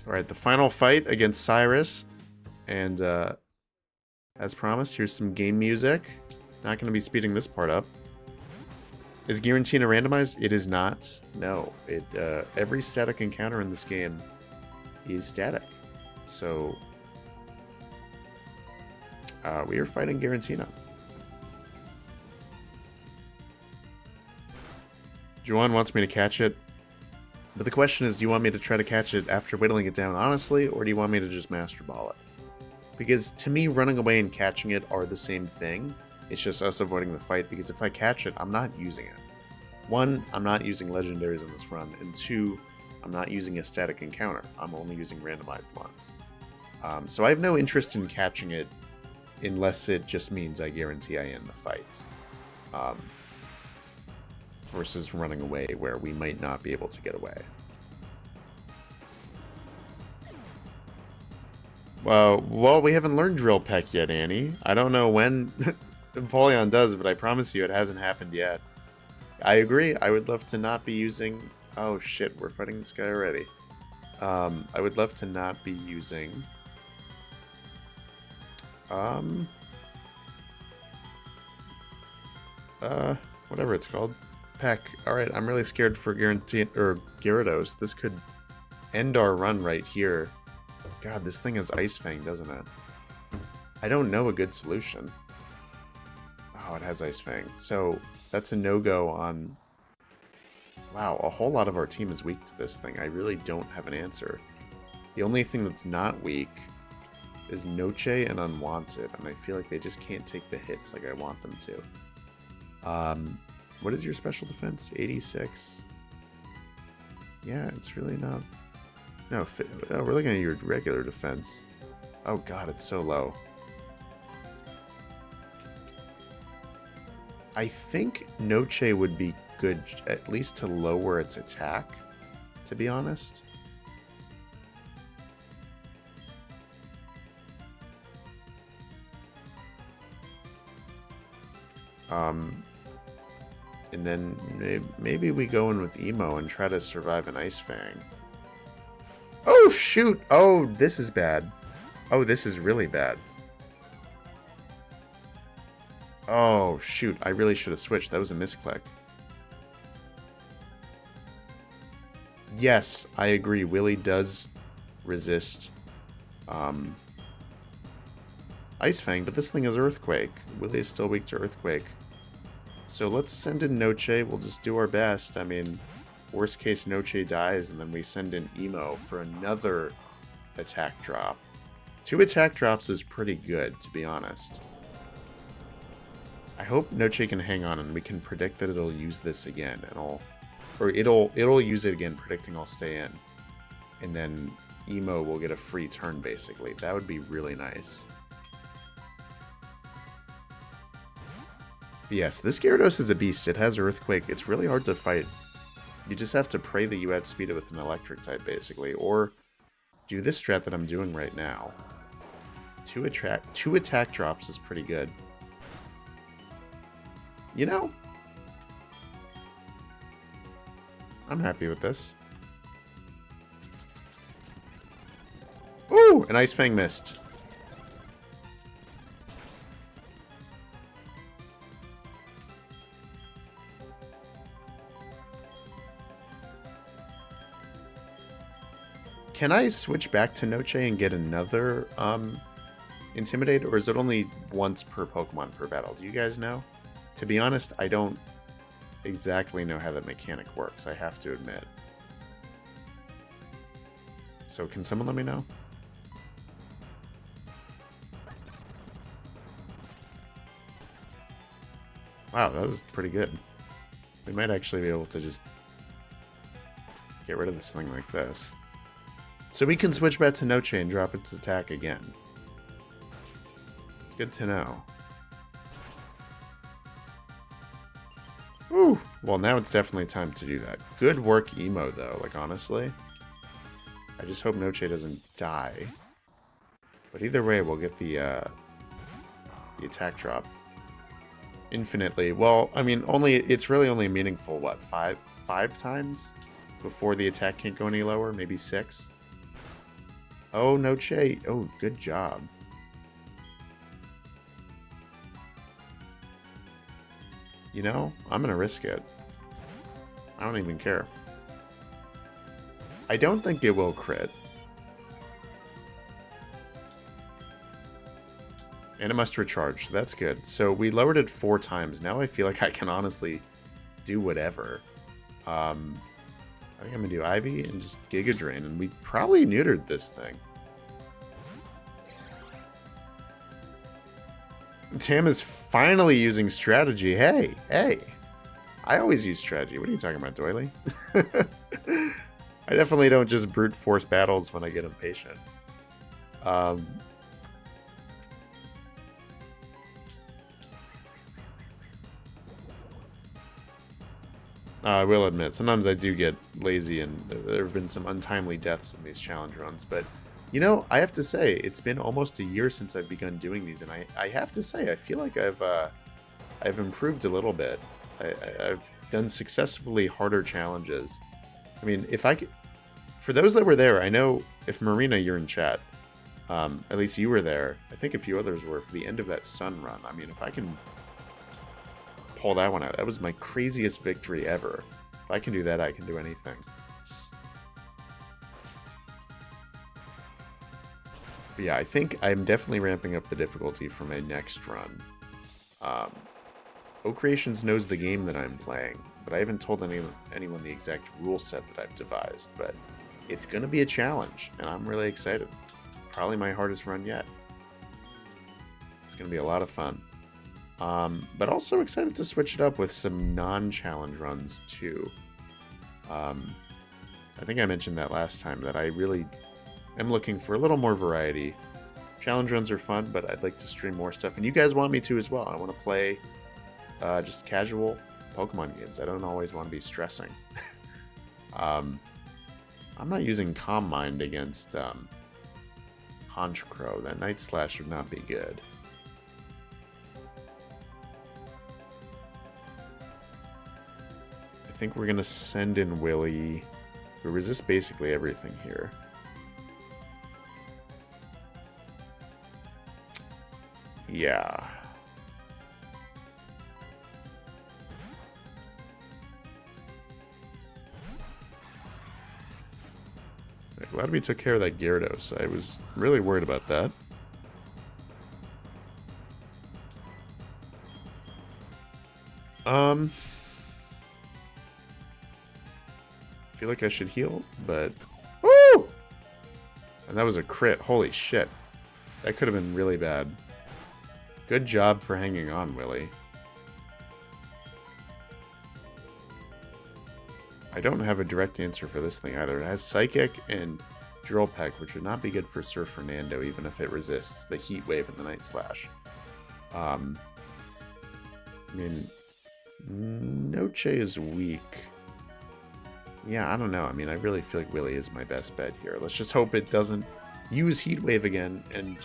Alright, the final fight against Cyrus. And as promised, here's some game music. Not going to be speeding this part up. Is Giratina randomized? It is not. No. Every static encounter in this game is static. So, we are fighting Giratina. Juan wants me to catch it. But the question is, do you want me to try to catch it after whittling it down honestly, or do you want me to just Master Ball it? Because to me, running away and catching it are the same thing. It's just us avoiding the fight, because if I catch it, I'm not using it. 1, I'm not using legendaries in this run, and 2, I'm not using a static encounter. I'm only using randomized ones. So I have no interest in catching it unless it just means I guarantee I end the fight. Versus running away where we might not be able to get away. Well, we haven't learned Drill Peck yet, Annie. I don't know when Empoleon does, but I promise you it hasn't happened yet. I agree. I would love to not be using... Oh shit, we're fighting this guy already. I would love to not be using... whatever it's called. Peck. Alright, I'm really scared for Gyarados. This could end our run right here. God, this thing has Ice Fang, doesn't it? I don't know a good solution. Oh, it has Ice Fang. So, that's a no-go on... Wow, a whole lot of our team is weak to this thing. I really don't have an answer. The only thing that's not weak is Noche and Unwanted, and I feel like they just can't take the hits like I want them to. What is your special defense? 86? Yeah, it's really not... No, we're looking at your regular defense. Oh god, it's so low. I think Noche would be good, at least to lower its attack, to be honest. And then maybe we go in with Emo and try to survive an Ice Fang. Oh, shoot! Oh, this is bad. Oh, this is really bad. Oh, shoot. I really should have switched. That was a misclick. Yes, I agree. Willy does resist Ice Fang, but this thing is Earthquake. Willie is still weak to Earthquake. So let's send in Noche. We'll just do our best. I mean, worst case, Noche dies, and then we send in Emo for another attack drop. 2 attack drops is pretty good, to be honest. I hope Noche can hang on, and we can predict that it'll use this again, and it'll use it again, predicting I'll stay in. And then Emo will get a free turn, basically. That would be really nice. But yes, this Gyarados is a beast. It has Earthquake. It's really hard to fight. You just have to pray that you outspeed it with an electric type, basically. Or do this strat that I'm doing right now. 2 attack drops is pretty good. You know, I'm happy with this. Ooh, an Ice Fang missed. Can I switch back to Noche and get another Intimidate, or is it only once per Pokemon per battle? Do you guys know? To be honest, I don't exactly know how that mechanic works, I have to admit. So can someone let me know? Wow, that was pretty good. We might actually be able to just get rid of this thing like this. So we can switch back to Noche and drop its attack again. Good to know. Ooh, well now it's definitely time to do that. Good work, Emo, though, like honestly. I just hope Noche doesn't die. But either way, we'll get the attack drop. Infinitely. Well, I mean, it's really only meaningful, what, five times? Before the attack can't go any lower? Maybe 6? Oh, Noche. Oh, good job. You know, I'm going to risk it. I don't even care. I don't think it will crit. And it must recharge. That's good. So we lowered it 4 times. Now I feel like I can honestly do whatever. I think I'm going to do Ivy and just Giga Drain. And we probably neutered this thing. Tam is finally using strategy. Hey. I always use strategy. What are you talking about, Doily? I definitely don't just brute force battles when I get impatient. I will admit, sometimes I do get lazy, and there have been some untimely deaths in these challenge runs, but you know, I have to say, it's been almost a year since I've begun doing these, and I have to say, I feel like I've improved a little bit. I've done successfully harder challenges. I mean, if I could, for those that were there, I know if Marina, you're in chat, at least you were there. I think a few others were for the end of that Sun run. I mean, if I can pull that one out, that was my craziest victory ever. If I can do that, I can do anything. But yeah, I think I'm definitely ramping up the difficulty for my next run. O-Creations knows the game that I'm playing, but I haven't told anyone the exact rule set that I've devised, but it's going to be a challenge, and I'm really excited. Probably my hardest run yet. It's going to be a lot of fun. But also excited to switch it up with some non-challenge runs, too. I think I mentioned that last time, that I really am looking for a little more variety. Challenge runs are fun, but I'd like to stream more stuff. And you guys want me to as well. I want to play just casual Pokemon games. I don't always want to be stressing. I'm not using Calm Mind against Honchkrow. That Night Slash would not be good. I think we're going to send in Willie, who resists basically everything here. Yeah. Glad we took care of that Gyarados. I was really worried about that. I feel like I should heal, but... Woo! And that was a crit. Holy shit. That could have been really bad. Good job for hanging on, Willie. I don't have a direct answer for this thing either. It has Psychic and Drill Peck, which would not be good for Sir Fernando, even if it resists the Heat Wave and the Night Slash. I mean, Noche is weak. Yeah, I don't know. I mean, I really feel like Willie is my best bet here. Let's just hope it doesn't use Heat Wave again, and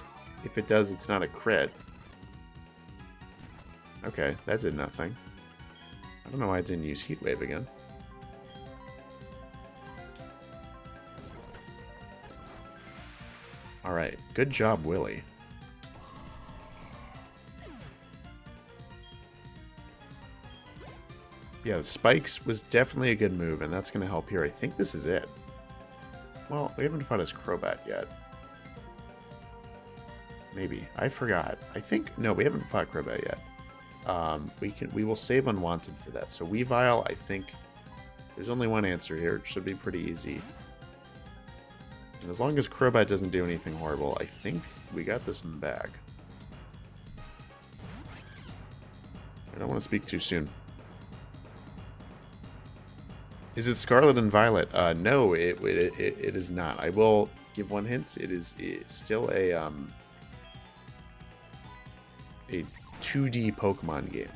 if it does, it's not a crit. Okay, that did nothing. I don't know why it didn't use Heat Wave again. Alright, good job, Willie. Yeah, the spikes was definitely a good move, and that's going to help here. I think this is it. Well, we haven't fought his Crobat yet. Maybe. I forgot. I think... No, we haven't fought Crobat yet. We will save Unwanted for that. So Weavile, I think... There's only one answer here. It should be pretty easy. And as long as Crobat doesn't do anything horrible, I think we got this in the bag. I don't want to speak too soon. Is it Scarlet and Violet? No, it is not. I will give one hint. It is still a 2D Pokemon game.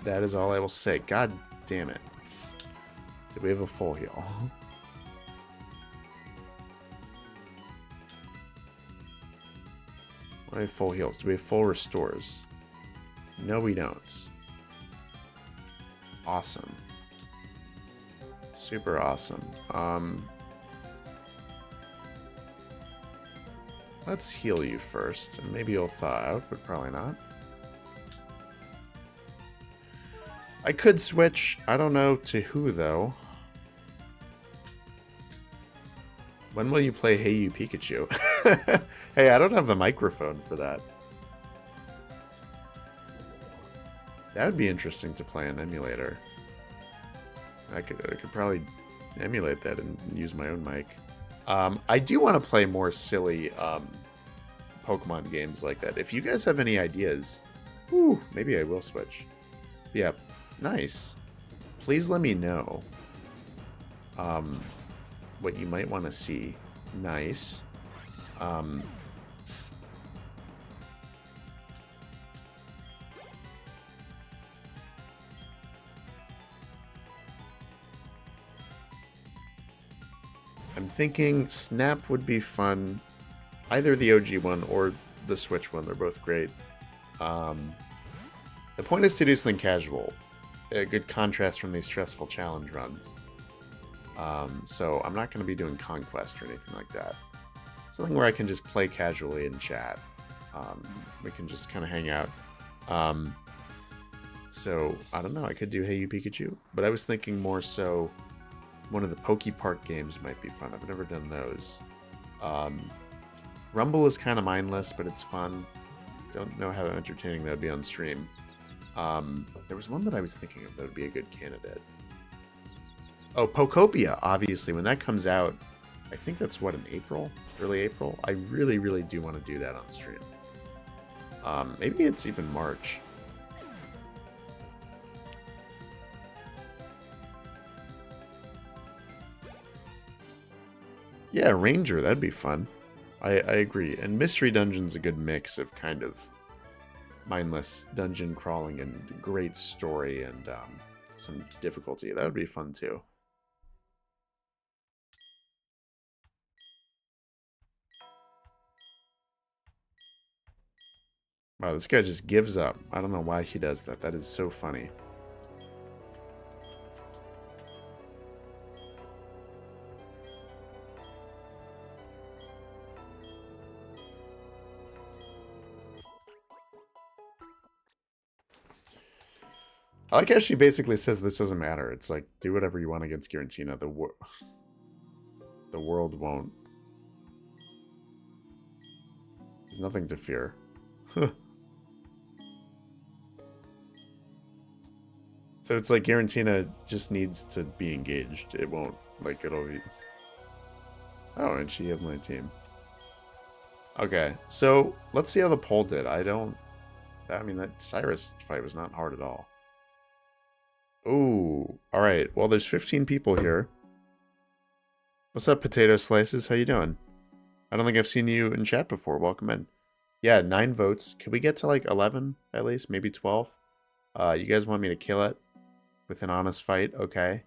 That is all I will say. God damn it. Did we have a full heal? Do we have full heals? Do we have full restores? No, we don't. Awesome. Super awesome. Let's heal you first, and maybe you'll thaw out, but probably not. I could switch. I don't know to who, though. When will you play Hey You Pikachu? Hey, I don't have the microphone for that. That would be interesting to play an emulator. I could probably emulate that and use my own mic. I do want to play more silly Pokemon games like that. If you guys have any ideas, maybe I will switch. Yeah, nice. Please let me know what you might want to see. Nice. I'm thinking Snap would be fun. Either the OG one or the Switch one. They're both great. The point is to do something casual. A good contrast from these stressful challenge runs. So I'm not going to be doing Conquest or anything like that. Something where I can just play casually and chat. We can just kind of hang out. So, I don't know. I could do Hey You Pikachu. But I was thinking more so... One of the Pokepark games might be fun. I've never done those. Rumble is kind of mindless, but it's fun. Don't know how entertaining that would be on stream. There was one that I was thinking of that would be a good candidate. Oh, Pokopia, obviously. When that comes out, I think that's, what, in April? Early April? I really, really do want to do that on stream. Maybe it's even March. Yeah, Ranger, that'd be fun. I agree. And Mystery Dungeon's a good mix of kind of mindless dungeon crawling and great story and some difficulty. That would be fun too. Wow, this guy just gives up. I don't know why he does that. That is so funny. I like how she basically says this doesn't matter. It's like, do whatever you want against Giratina. The world won't. There's nothing to fear. So it's like Garantina just needs to be engaged. It won't, like, it'll be... Oh, and she had my team. Okay, so let's see how the poll did. I mean, that Cyrus fight was not hard at all. Ooh, alright. Well, there's 15 people here. What's up, Potato Slices? How you doing? I don't think I've seen you in chat before. Welcome in. Yeah, 9 votes. Can we get to, like, 11, at least? Maybe 12? You guys want me to kill it with an honest fight? Okay.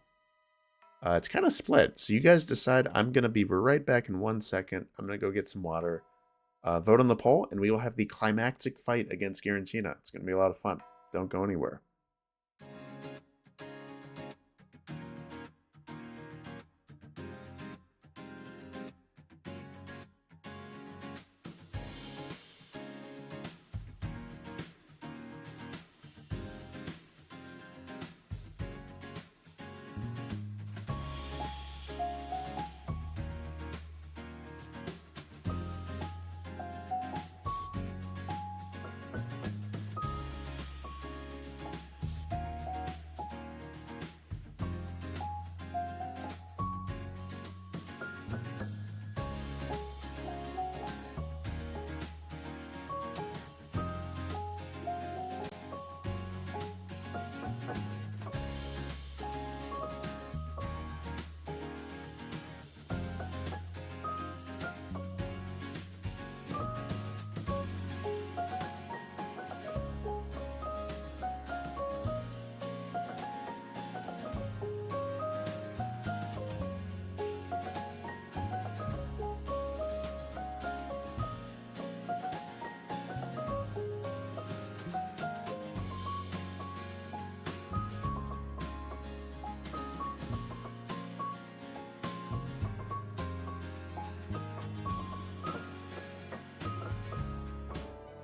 It's kind of split. So you guys decide. I'm going to be right back in 1 second. I'm going to go get some water. Vote on the poll, and we will have the climactic fight against Garantina. It's going to be a lot of fun. Don't go anywhere.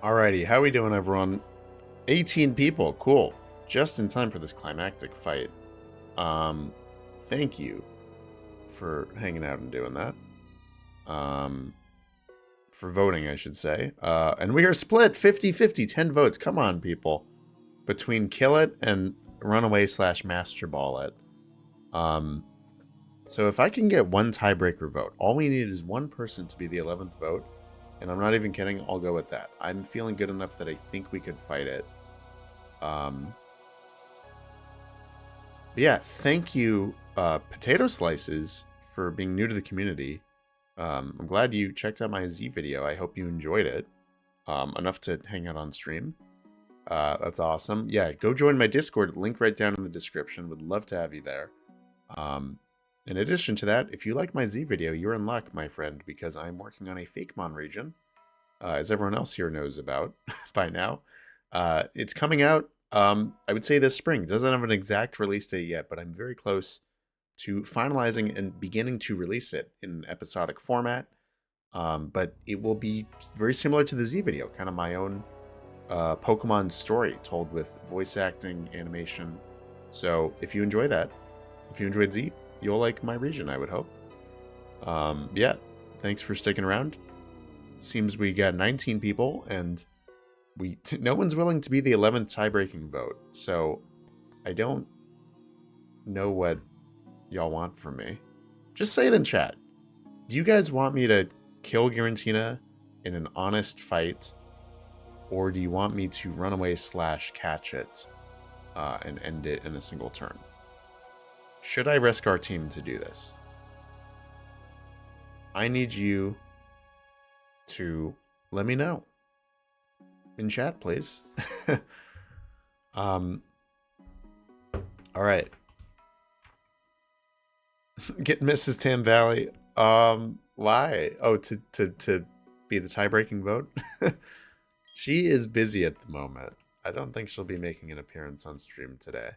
Alrighty, how we doing, everyone? 18 people, cool. Just in time for this climactic fight. Thank you for hanging out and doing that. For voting, I should say. And we are split 50-50, 10 votes. Come on, people. Between Kill It and Runaway / Master Ball It. So if I can get one tiebreaker vote, all we need is one person to be the 11th vote. And I'm not even kidding, I'll go with that. I'm feeling good enough that I think we could fight it. But yeah, thank you, Potato Slices, for being new to the community. I'm glad you checked out my Z video. I hope you enjoyed it. Enough to hang out on stream. That's awesome. Yeah, go join my Discord. Link right down in the description. Would love to have you there. In addition to that, if you like my Z video, you're in luck, my friend, because I'm working on a Fakemon region, as everyone else here knows about by now. It's coming out, I would say this spring. It doesn't have an exact release date yet, but I'm very close to finalizing and beginning to release it in an episodic format. But it will be very similar to the Z video, kind of my own Pokemon story told with voice acting, animation. So if you enjoy that, if you enjoyed Z, you'll like my region, I would hope. Yeah, thanks for sticking around. Seems we got 19 people, and no one's willing to be the 11th tie-breaking vote. So I don't know what y'all want from me. Just say it in chat. Do you guys want me to kill Garantina in an honest fight, or do you want me to run away / catch it and end it in a single turn? Should I risk our team to do this? I need you to let me know in chat, please. All right. Get Mrs. Tam Valley. Why? Oh, to be the tie-breaking vote? She is busy at the moment. I don't think she'll be making an appearance on stream today.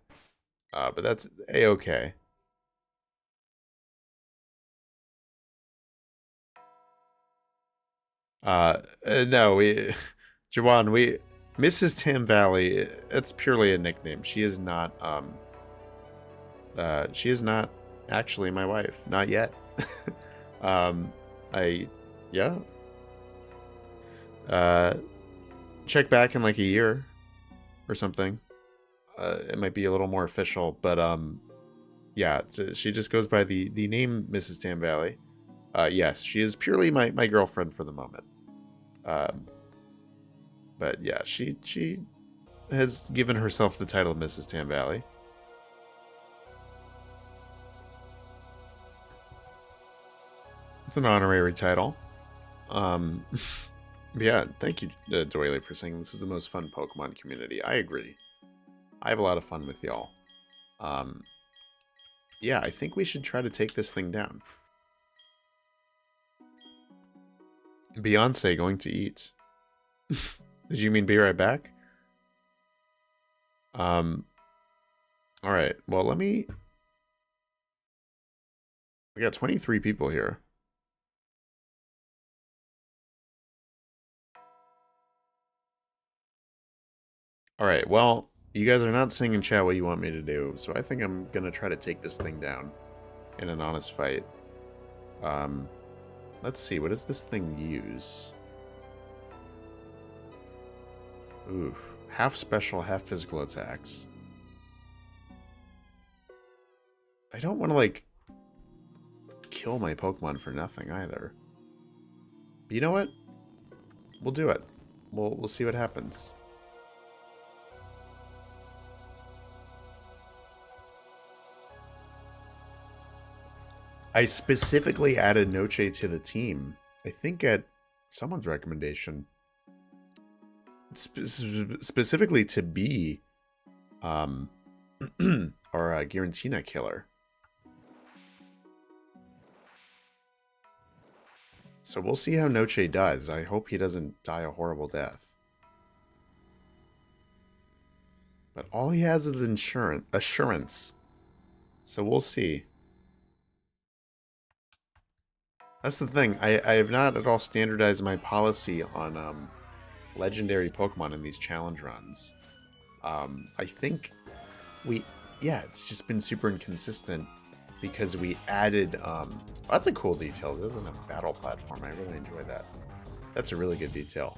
But that's a-okay. No, Jawan, Mrs. Tam Valley, it's purely a nickname. She is not, actually my wife. Not yet. Yeah. Check back in like a year or something. it might be a little more official, but yeah, she just goes by the name Mrs. Tam Valley. Yes, she is purely my girlfriend for the moment. But yeah, she has given herself the title of Mrs. Tam Valley. It's an honorary title. Yeah, thank you, Doily, for saying this is the most fun Pokemon community. I agree. I have a lot of fun with y'all. Yeah, I think we should try to take this thing down. Beyonce going to eat. Did you mean be right back? Alright, well, let me... We got 23 people here. Alright, well, you guys are not saying in chat what you want me to do, so I think I'm gonna try to take this thing down in an honest fight. Let's see, what does this thing use? Ooh, half special, half physical attacks. I don't want to, like, kill my Pokemon for nothing either. But you know what? We'll do it. We'll see what happens. I specifically added Noche to the team. I think at someone's recommendation. Specifically to be our Giratina killer. So we'll see how Noche does. I hope he doesn't die a horrible death. But all he has is assurance. So we'll see. That's the thing. I have not at all standardized my policy on legendary Pokemon in these challenge runs. I think it's just been super inconsistent because we added, that's a cool detail. This isn't a battle platform. I really enjoy that. That's a really good detail.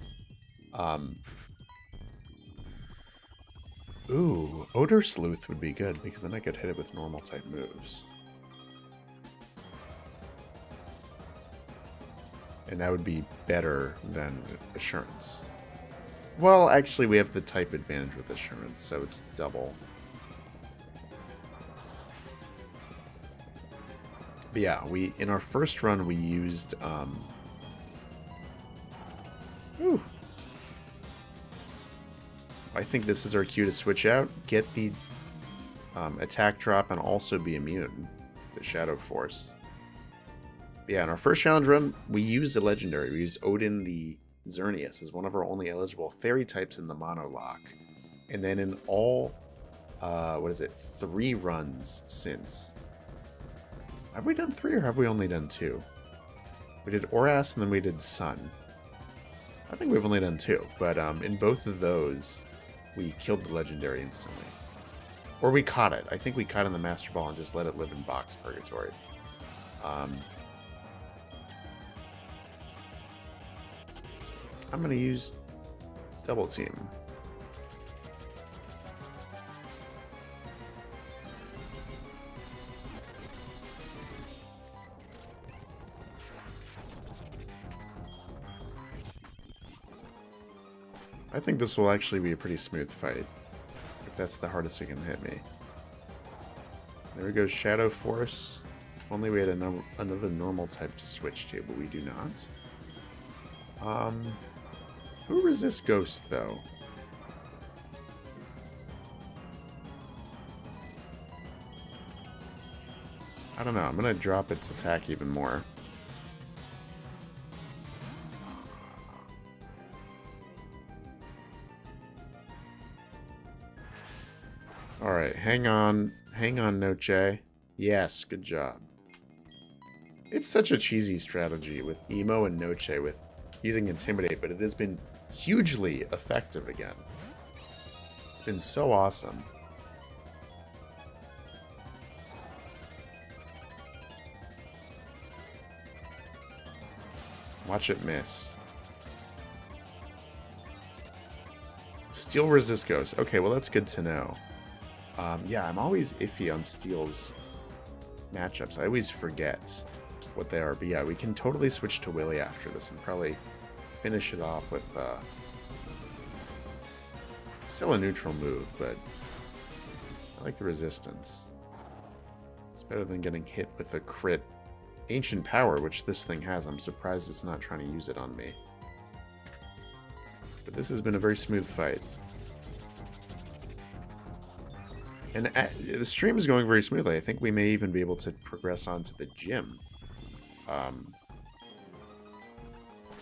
Ooh, Odor Sleuth would be good because then I could hit it with normal type moves. And that would be better than Assurance. Well, actually, we have the type advantage with Assurance, so it's double. But yeah, in our first run, we used... I think this is our cue to switch out, get the attack drop, and also be immune to Shadow Force. Yeah, in our first challenge run, we used a legendary. We used Odin the Xerneas as one of our only eligible fairy types in the mono lock. And then in all, 3 runs since. Have we done 3 or have we only done 2? We did Oras and then we did Sun. I think we've only done 2, but in both of those, we killed the legendary instantly. Or we caught it. I think we caught it in the Master Ball and just let it live in box purgatory. I'm going to use Double Team. I think this will actually be a pretty smooth fight, if that's the hardest it can hit me. There we go, Shadow Force. If only we had another normal type to switch to, but we do not. Who resists Ghost, though? I don't know. I'm going to drop its attack even more. Alright, hang on. Hang on, Noche. Yes, good job. It's such a cheesy strategy with Emo and Noche with using Intimidate, but it has been hugely effective again. It's been so awesome. Watch it miss. Steel resist Ghost. Okay, well that's good to know. Yeah, I'm always iffy on Steel's matchups. I always forget what they are. But yeah, we can totally switch to Willy after this and probably finish it off with still a neutral move, but I like the resistance. It's better than getting hit with a crit Ancient Power, which this thing has. I'm surprised it's not trying to use it on me. But this has been a very smooth fight. And the stream is going very smoothly. I think we may even be able to progress on to the gym.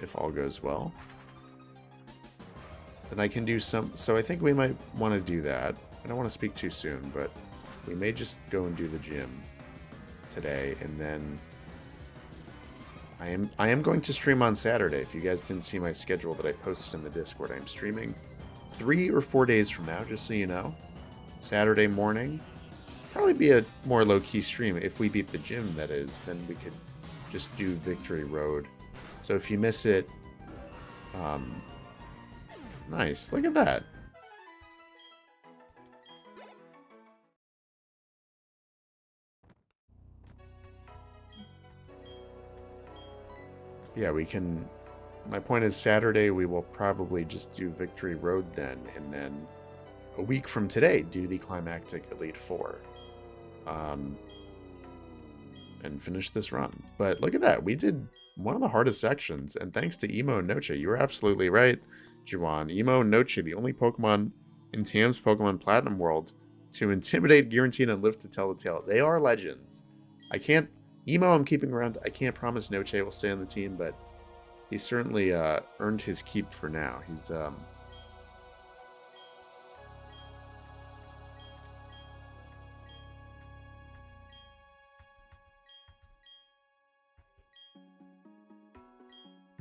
If all goes well. Then I can do some... So I think we might want to do that. I don't want to speak too soon, but we may just go and do the gym today. And then I am going to stream on Saturday. If you guys didn't see my schedule that I posted in the Discord, I'm streaming 3 or 4 days from now, just so you know. Saturday morning. Probably be a more low-key stream. If we beat the gym, that is, then we could just do Victory Road. So if you miss it... nice. Look at that. Yeah, we can... My point is Saturday we will probably just do Victory Road then, and then a week from today do the Climactic Elite Four. And finish this run. But look at that. We did one of the hardest sections, and thanks to Emo and Noche. You were absolutely right, Juwan. Emo and Noche, the only Pokemon in TM's Pokemon Platinum world to intimidate Giratina and live to tell the tale. They are legends. I can't... Emo I'm keeping around. I can't promise Noche will stay on the team, but he's certainly earned his keep for now. He's...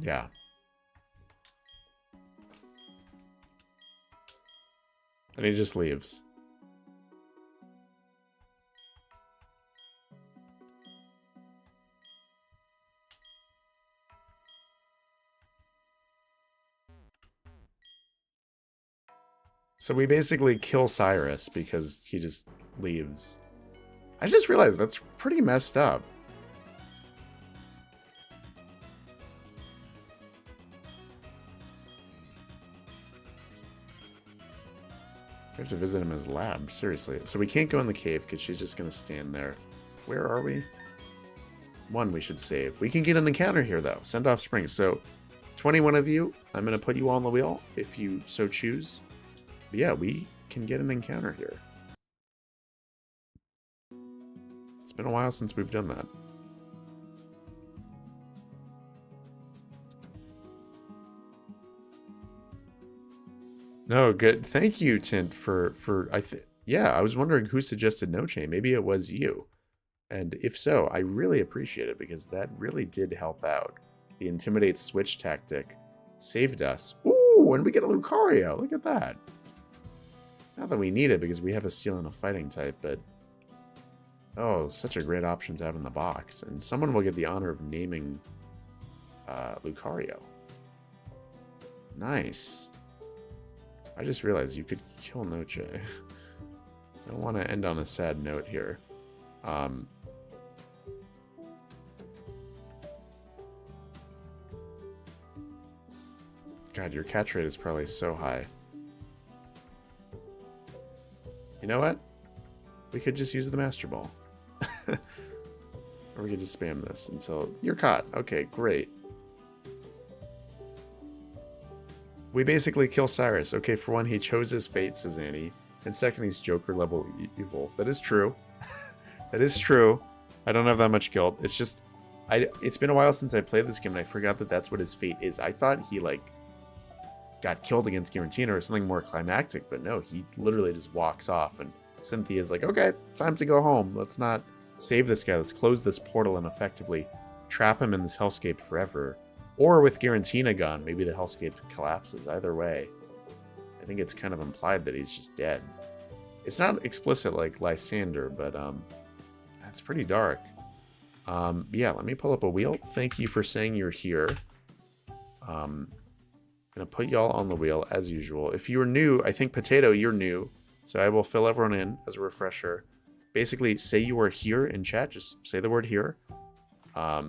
Yeah. And he just leaves. So we basically kill Cyrus because he just leaves. I just realized that's pretty messed up. We have to visit him in his lab, seriously. So we can't go in the cave because she's just going to stand there. Where are we? 1 we should save. We can get in the counter here, though. Send off Spring. So 21 of you, I'm going to put you all on the wheel if you so choose. But yeah, we can get an encounter here. It's been a while since we've done that. No, good. Thank you, Tint, for yeah, I was wondering who suggested Noche. Maybe it was you. And if so, I really appreciate it because that really did help out. The Intimidate Switch tactic saved us. Ooh, and we get a Lucario. Look at that. Not that we need it because we have a Steel and a Fighting type, but... Oh, such a great option to have in the box. And someone will get the honor of naming Lucario. Nice. I just realized you could kill Noche. I don't want to end on a sad note here. God, your catch rate is probably so high. You know what? We could just use the Master Ball. Or we could just spam this until you're caught. Okay, great. We basically kill Cyrus. Okay, for one, he chose his fate, says Annie. And second, he's Joker level evil. That is true. That is true. I don't have that much guilt. It's just... it's been a while since I played this game, and I forgot that that's what his fate is. I thought he, like, got killed against Giratina or something more climactic, but no, he literally just walks off, and Cynthia's like, okay, time to go home. Let's not save this guy. Let's close this portal and effectively trap him in this hellscape forever. Or with Giratina gone, maybe the hellscape collapses. Either way, I think it's kind of implied that he's just dead. It's not explicit like Lysander, but it's pretty dark. Yeah, let me pull up a wheel. Thank you for saying you're here. I'm gonna put y'all on the wheel as usual. If you're new, I think Potato, you're new. So I will fill everyone in as a refresher. Basically, say you are here in chat. Just say the word here. I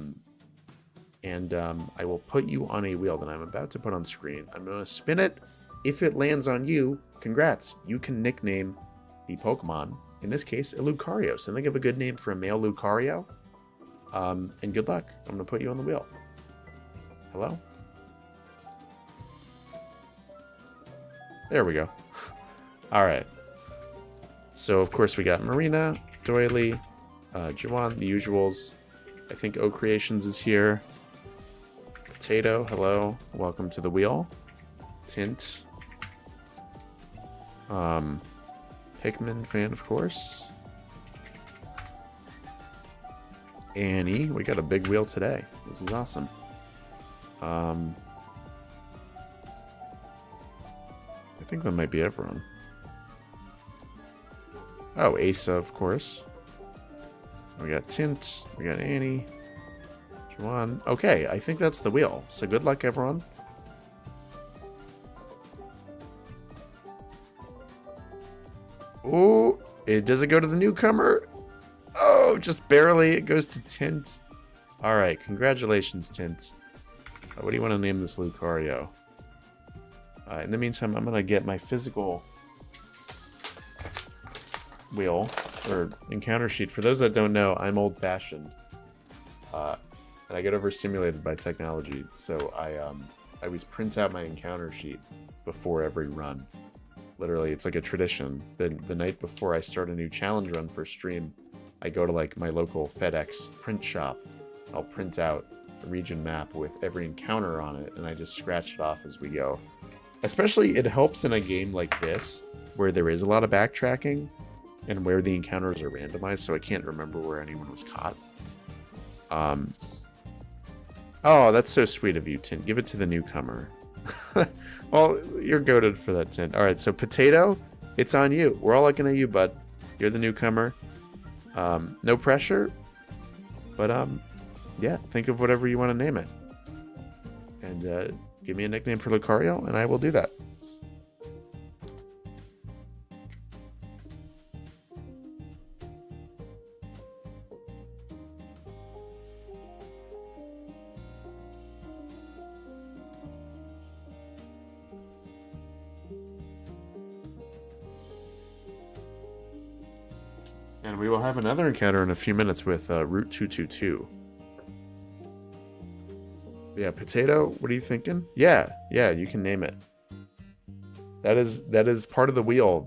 will put you on a wheel that I'm about to put on screen. I'm going to spin it. If it lands on you, congrats. You can nickname the Pokemon. In this case, a Lucario. So think of a good name for a male Lucario. And good luck. I'm going to put you on the wheel. Hello? There we go. All right. So, of course, we got Marina, Doily, Juwan, the usuals. I think O Creations is here. Potato, hello. Welcome to the wheel. Tint. Pikmin fan, of course. Annie, we got a big wheel today. This is awesome. I think that might be everyone. Oh, Asa, of course. We got Tint. We got Annie. Juwan. Okay, I think that's the wheel. So good luck, everyone. Oh, does it go to the newcomer? Oh, just barely. It goes to Tint. All right, congratulations, Tint. What do you want to name this Lucario? In the meantime, I'm going to get my physical wheel or encounter sheet. For those that don't know, I'm old-fashioned, and I get overstimulated by technology. So I always print out my encounter sheet before every run. Literally, it's like a tradition. The night before I start a new challenge run for stream, I go to like my local FedEx print shop. I'll print out a region map with every encounter on it, and I just scratch it off as we go. Especially, it helps in a game like this, where there is a lot of backtracking, and where the encounters are randomized, so I can't remember where anyone was caught. Oh, that's so sweet of you, Tint. Give it to the newcomer. Well, you're goated for that, Tint. Alright, so Potato, it's on you. We're all looking at you, bud. You're the newcomer. No pressure, but yeah, think of whatever you want to name it. And give me a nickname for Lucario, and I will do that. And we will have another encounter in a few minutes with Route 222. Yeah, Potato, what are you thinking? Yeah, you can name it. That is part of the wheel.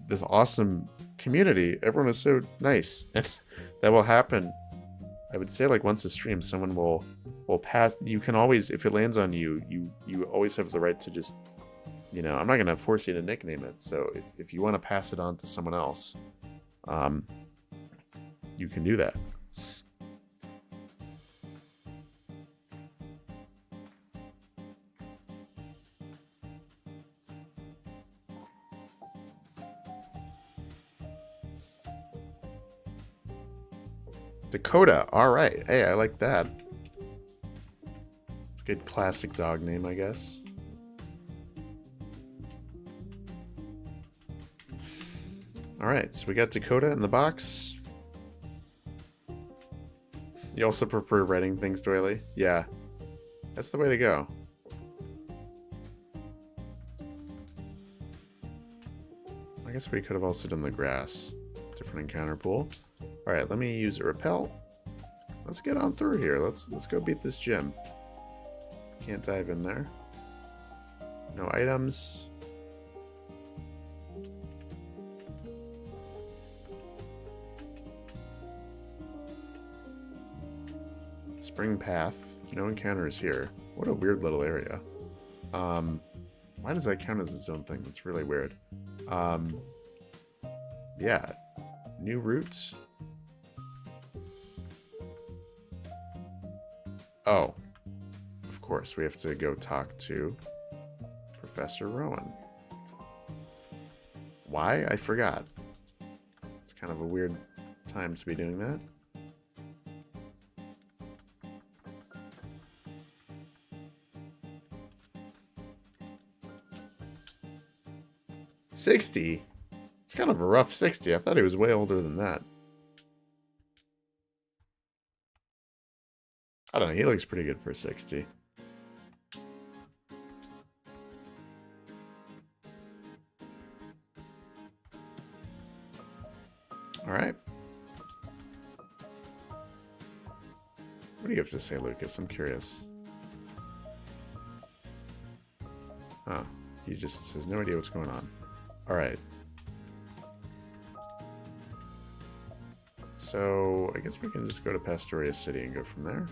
This awesome community. Everyone is so nice. And that will happen. I would say like once a stream, someone will pass. You can always, if it lands on you, you always have the right to just, I'm not gonna force you to nickname it. So if you want to pass it on to someone else, you can do that. Dakota, alright. Hey, I like that. It's a good classic dog name, I guess. Alright, so we got Dakota in the box. You also prefer writing things, Doily? Yeah. That's the way to go. I guess we could have also done the grass. Different encounter pool. Alright, let me use a repel. Let's get on through here. Let's go beat this gym. Can't dive in there. No items. Spring path. No encounters here. What a weird little area. Why does that count as its own thing? That's really weird. Yeah. New routes. Oh. Of course, we have to go talk to Professor Rowan. Why? I forgot. It's kind of a weird time to be doing that. $60? It's kind of a rough 60. I thought he was way older than that. I don't know. He looks pretty good for 60. All right. What do you have to say, Lucas? I'm curious. Oh, he just has no idea what's going on. All right. So I guess we can just go to Pastoria City and go from there.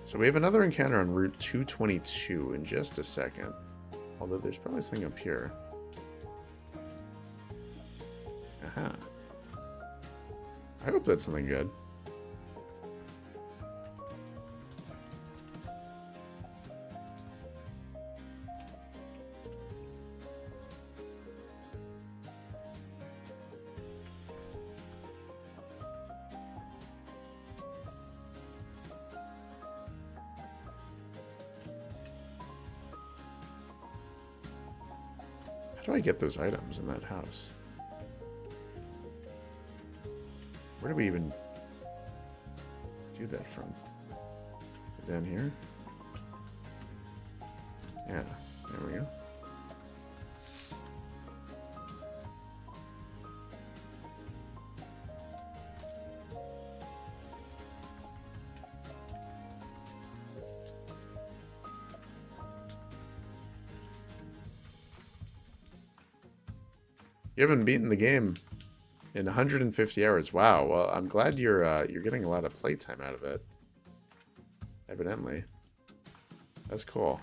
So we have another encounter on Route 222 in just a second. Although there's probably something up here. Aha. I hope that's something good. How do I get those items in that house? Where do we even do that from? Down here? Yeah, there we go. You haven't beaten the game in 150 hours. Wow. Well, I'm glad you're getting a lot of playtime out of it. Evidently. That's cool.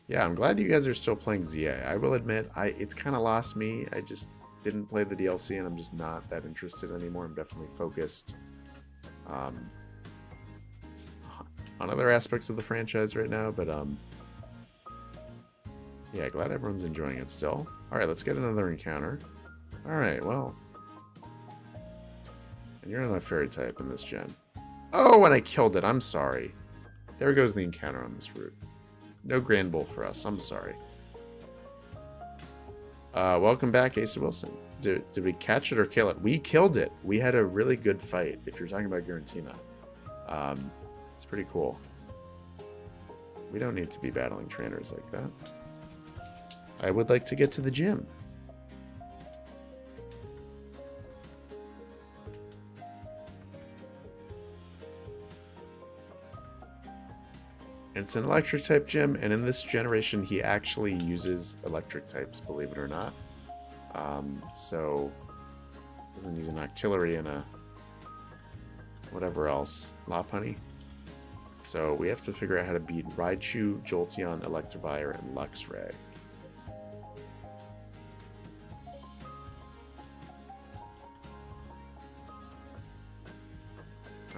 Yeah, I'm glad you guys are still playing ZA. I will admit, it's kind of lost me. I just didn't play the DLC, and I'm just not that interested anymore. I'm definitely focused on other aspects of the franchise right now, but yeah, glad everyone's enjoying it still. Alright, let's get another encounter. Alright, well. And you're not a fairy type in this gen. Oh, and I killed it. I'm sorry. There goes the encounter on this route. No Grand Bull for us. I'm sorry. Welcome back, Asa Wilson. Did we catch it or kill it? We killed it. We had a really good fight, if you're talking about Garantina. It's pretty cool. We don't need to be battling trainers like that. I would like to get to the gym. It's an electric type gym, and in this generation he actually uses electric types, believe it or not. So doesn't use an artillery and a whatever else. Lopunny. So we have to figure out how to beat Raichu, Jolteon, Electivire, and Luxray.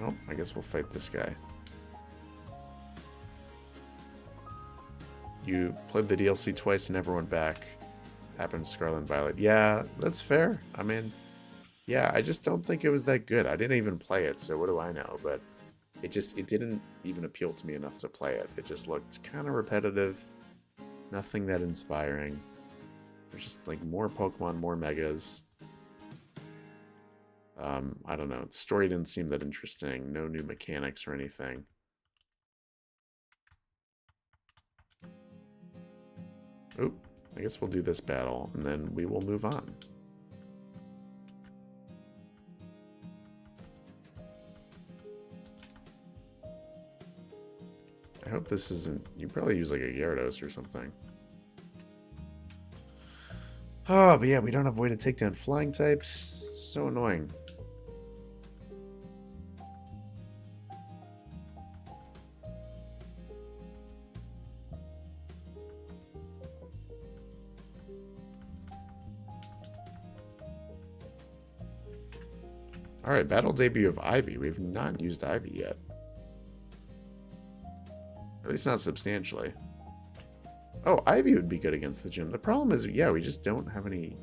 Oh, I guess we'll fight this guy. You played the DLC twice and never went back. Happened to Scarlet and Violet. Yeah, that's fair. I mean, yeah, I just don't think it was that good. I didn't even play it, so what do I know? But it didn't even appeal to me enough to play it. It just looked kind of repetitive. Nothing that inspiring. There's just like more Pokemon, more Megas. I don't know. The story didn't seem that interesting. No new mechanics or anything. Oop. I guess we'll do this battle, and then we will move on. I hope this isn't... You probably use like a Gyarados or something. Oh, but yeah, we don't have a way to take down flying types. So annoying. Alright, battle debut of Ivy. We've not used Ivy yet. At least not substantially. Oh, Ivy would be good against the gym. The problem is, yeah, we just don't have any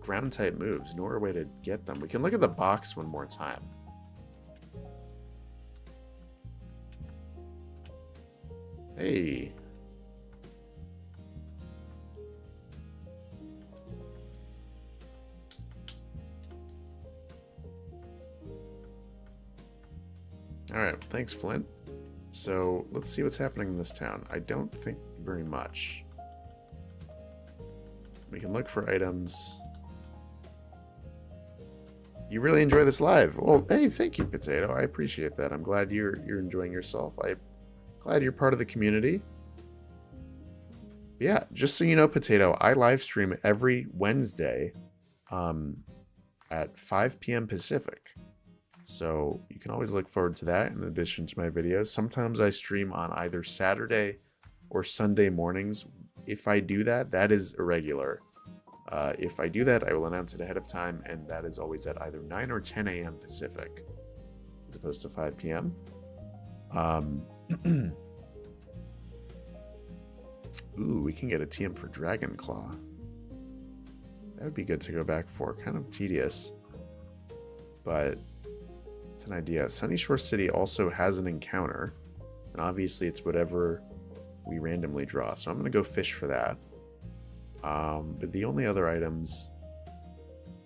ground type moves, nor a way to get them. We can look at the box one more time. Hey. Alright, thanks, Flint. So, let's see what's happening in this town. I don't think very much. We can look for items. You really enjoy this live. Well, hey, thank you, Potato. I appreciate that. I'm glad you're enjoying yourself. I'm glad you're part of the community. Yeah, just so you know, Potato, I live stream every Wednesday at 5 p.m. Pacific. So you can always look forward to that in addition to my videos. Sometimes I stream on either Saturday or Sunday mornings. If I do that, that is irregular. If I do that, I will announce it ahead of time, and that is always at either 9 or 10 a.m. Pacific, as opposed to 5 p.m. Ooh, we can get a TM for Dragon Claw. That would be good to go back for. Kind of tedious, but it's an idea. Sunny Shore City also has an encounter, and obviously it's whatever we randomly draw. So I'm going to go fish for that. But the only other items,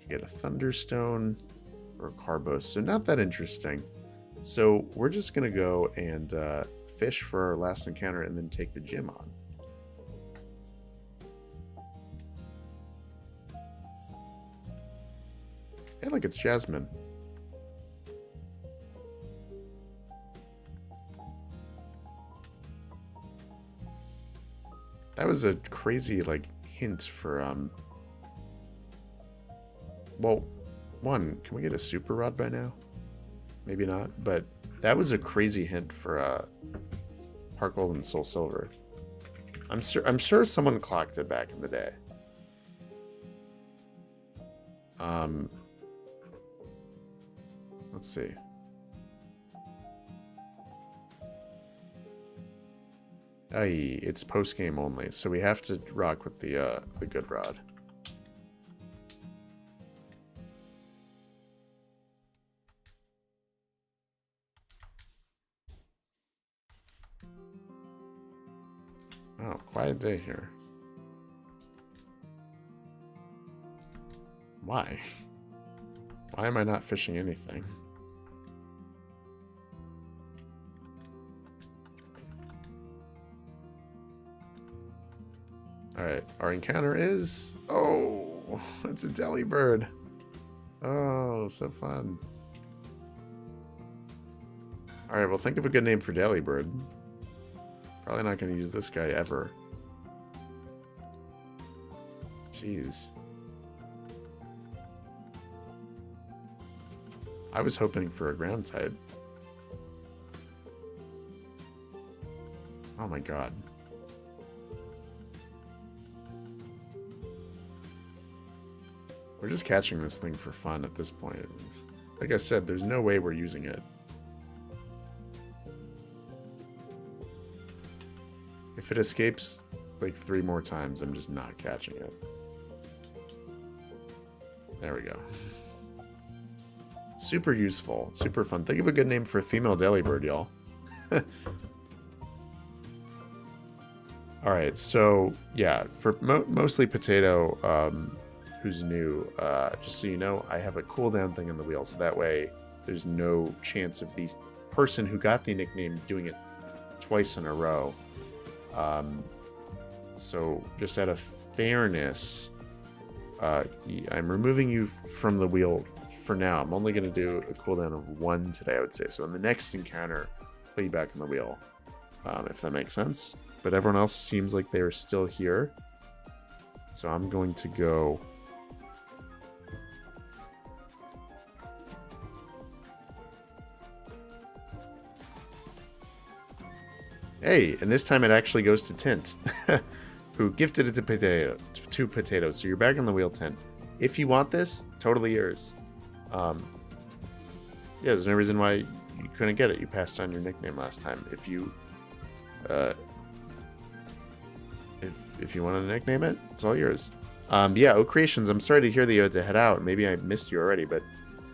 you get a Thunderstone or a Carbos, so not that interesting. So we're just going to go and fish for our last encounter and then take the gym on. Hey, look, it's Jasmine. That was a crazy, like, hint for, well, one, can we get a Super Rod by now? Maybe not, but that was a crazy hint for, Heart Gold and Soul Silver. I'm sure someone clocked it back in the day. Let's see. Aye, it's post-game only, so we have to rock with the good rod. Oh, quiet day here. Why? Why am I not fishing anything? Alright, our encounter is... Oh, it's a Delibird. Oh, so fun. Alright, well, think of a good name for Delibird. Probably not going to use this guy ever. Jeez. I was hoping for a ground type. Oh my god. We're just catching this thing for fun at this point. Like I said, there's no way we're using it. If it escapes like 3 more times, I'm just not catching it. There we go. Super useful, super fun. Think of a good name for a female Delibird, y'all. Alright, so yeah, for mostly Potato, who's new, just so you know, I have a cooldown thing on the wheel, so that way there's no chance of the person who got the nickname doing it twice in a row. So just out of fairness, I'm removing you from the wheel for now. I'm only going to do a cooldown of 1 today, I would say. So in the next encounter, put you back on the wheel, if that makes sense. But everyone else seems like they're still here. So I'm going to go... Hey, and this time it actually goes to Tint, who gifted it to Potato. So you're back on the wheel, Tint. If you want this, totally yours. Yeah, there's no reason why you couldn't get it. You passed on your nickname last time. If you, if you want to nickname it, it's all yours. Yeah, O Creations, I'm sorry to hear that you had to head out. Maybe I missed you already, but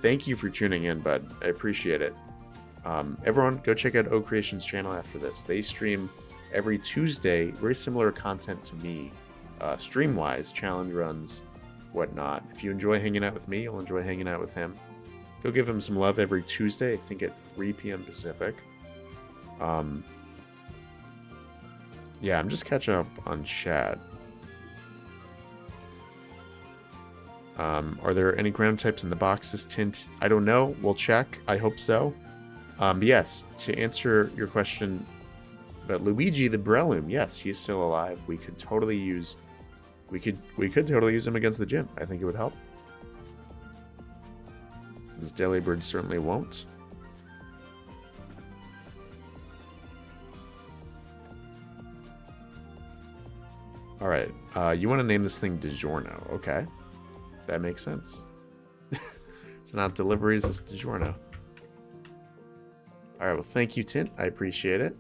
thank you for tuning in, bud. I appreciate it. Everyone, go check out O Creations' channel after this. They stream every Tuesday. Very similar content to me, stream-wise, challenge runs, whatnot. If you enjoy hanging out with me, you'll enjoy hanging out with him. Go give him some love every Tuesday, I think at 3 p.m. Pacific. Yeah, I'm just catching up on chat. Are there any ground types in the boxes, Tint? I don't know. We'll check. I hope so. Yes, to answer your question about Luigi the Breloom, yes, he's still alive. We could totally use him against the gym. I think it would help. This Delibird certainly won't. Alright, you want to name this thing DiGiorno. Okay. That makes sense. It's not deliveries, it's DiGiorno. Alright, well thank you, Tint. I appreciate it.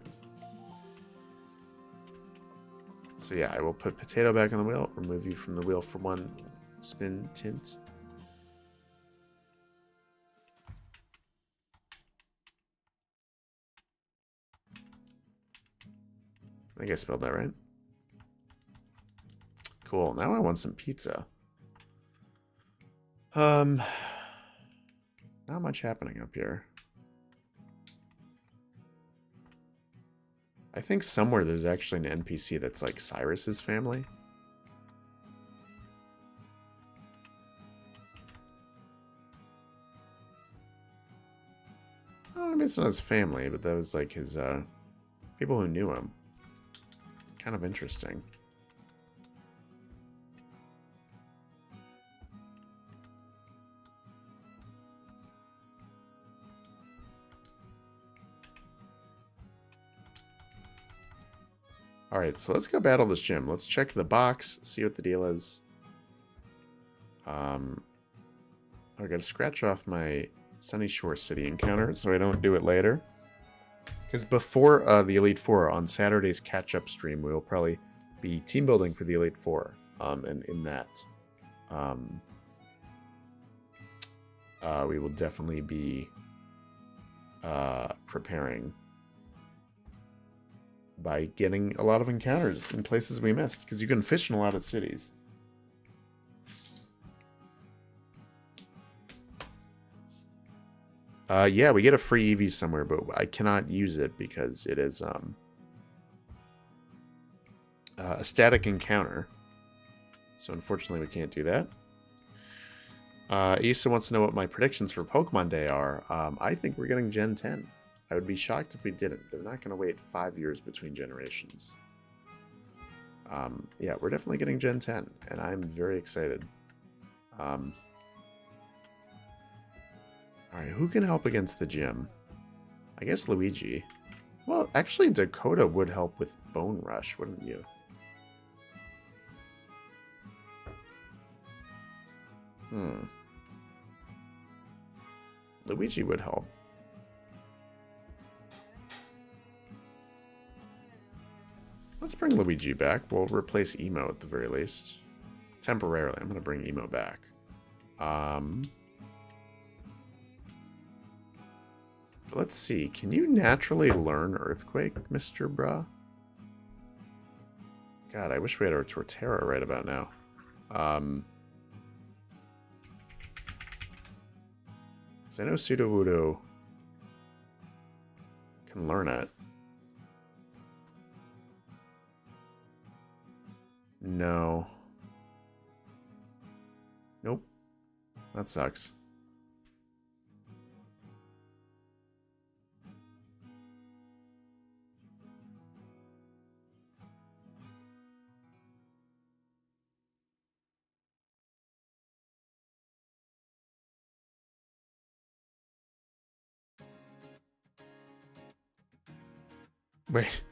So yeah, I will put Potato back on the wheel, remove you from the wheel for one spin, Tint. I think I spelled that right. Cool, now I want some pizza. Not much happening up here. I think somewhere there's actually an NPC that's like Cyrus's family. Oh, I mean, it's not his family, but that was like his, people who knew him. Kind of interesting. Alright, so let's go battle this gym. Let's check the box, see what the deal is. I gotta scratch off my Sunny Shore City encounter so I don't do it later. Because before the Elite Four, on Saturday's catch-up stream, we will probably be team building for the Elite Four. And in that, we will definitely be preparing by getting a lot of encounters in places we missed, because you can fish in a lot of cities. Yeah, we get a free EV somewhere, but I cannot use it because it is a static encounter. So unfortunately we can't do that. Issa wants to know what my predictions for Pokemon Day are. I think we're getting Gen 10. I would be shocked if we didn't. They're not going to wait 5 years between generations. Yeah, we're definitely getting Gen 10, and I'm very excited. Alright, who can help against the gym? I guess Luigi. Well, actually, Dakota would help with Bone Rush, wouldn't you? Luigi would help. Let's bring Luigi back. We'll replace Emo at the very least. Temporarily, I'm going to bring Emo back. Let's see. Can you naturally learn Earthquake, Mr. Bra? God, I wish we had our Torterra right about now. Because I know Sudowoodo can learn it. No. Nope. That sucks. Wait.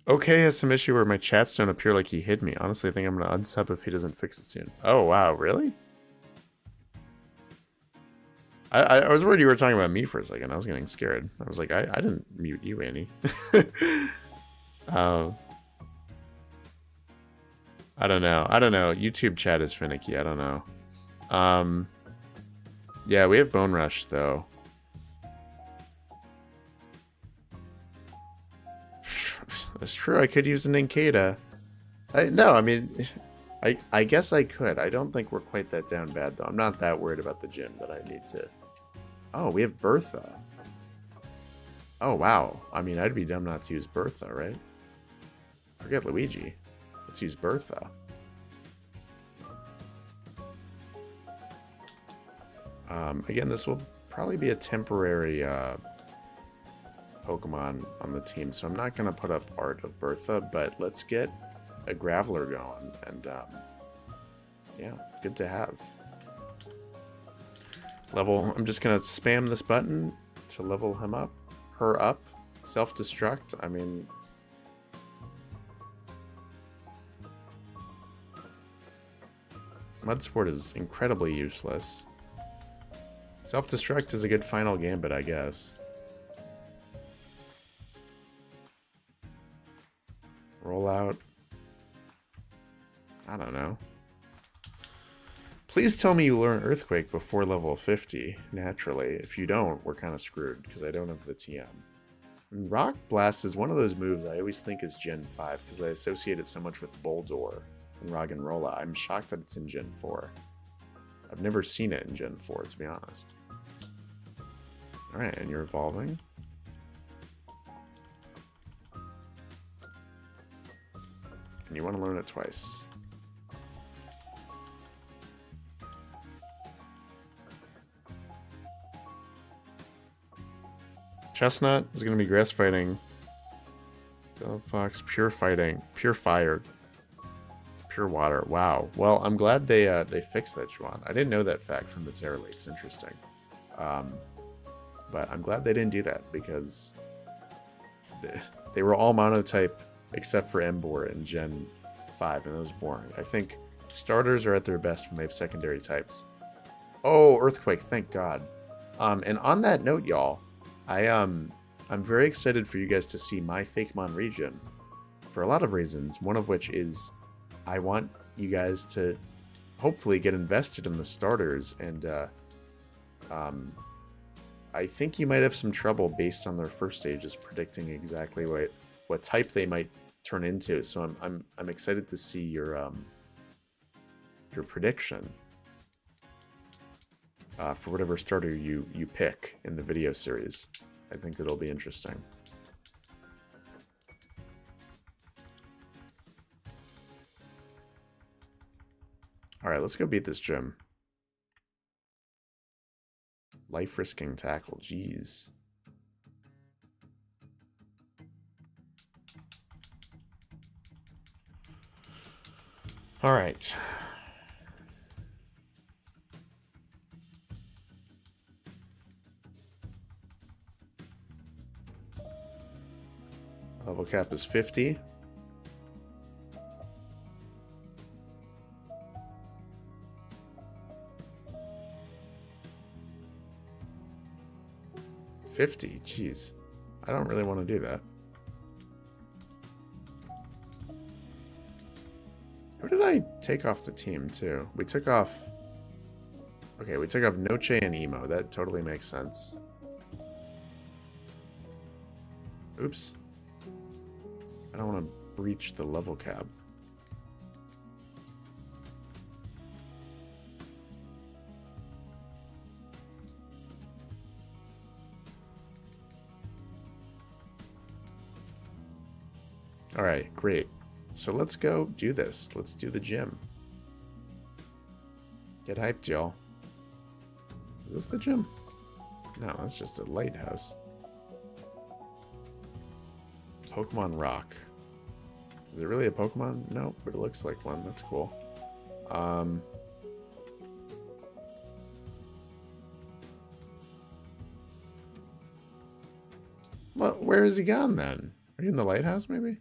Okay has some issue where my chats don't appear like he hid me. Honestly, I think I'm going to unsub if he doesn't fix it soon. Oh, wow. Really? I was worried you were talking about me for a second. I was getting scared. I was like, I didn't mute you, Annie. I don't know. I don't know. YouTube chat is finicky. I don't know. Yeah, we have Bone Rush, though. That's true. I could use an Inkata. No, I mean, I guess I could. I don't think we're quite that down bad, though. I'm not that worried about the gym that I need to... Oh, we have Bertha. Oh, wow. I mean, I'd be dumb not to use Bertha, right? Forget Luigi. Let's use Bertha. Again, this will probably be a temporary Pokemon on the team, so I'm not going to put up art of Bertha, but let's get a Graveler going, and yeah, good to have. Level, I'm just going to spam this button to level him up, her up, self-destruct, I mean... Mudsport is incredibly useless. Self-destruct is a good final gambit, I guess. Roll out. I don't know. Please tell me you learn Earthquake before level 50, naturally. If you don't, we're kind of screwed, because I don't have the TM. And Rock Blast is one of those moves I always think is Gen 5, because I associate it so much with Boldore and Roggenrola. I'm shocked that it's in Gen 4. I've never seen it in Gen 4, to be honest. Alright, and you're evolving. And you want to learn it twice. Chestnut is going to be grass fighting. Fox, pure fighting. Pure fire. Pure water. Wow. Well, I'm glad they fixed that, Juan. I didn't know that fact from the Terra Leaks. Interesting. But I'm glad they didn't do that, because they were all monotype except for Emboar in Gen 5, and it was boring. I think starters are at their best when they have secondary types. Oh, Earthquake, thank God. And on that note, y'all, I'm very excited for you guys to see my Fakemon region for a lot of reasons, one of which is I want you guys to hopefully get invested in the starters, and I think you might have some trouble based on their first stages predicting exactly what type they might turn into. So I'm excited to see your prediction for whatever starter you pick in the video series. I think it'll be interesting. All right, let's go beat this gym. Life-risking tackle, jeez. All right. Level cap is 50. Jeez. I don't really want to do that. Who did I take off the team, too? We took off... Okay, we took off Noche and Emo. That totally makes sense. Oops. I don't want to breach the level cap. Alright, great. So let's go do this. Let's do the gym. Get hyped, y'all. Is this the gym? No, that's just a lighthouse. Pokemon Rock. Is it really a Pokemon? No, but it looks like one. That's cool. Well, where is he gone then? Are you in the lighthouse, maybe?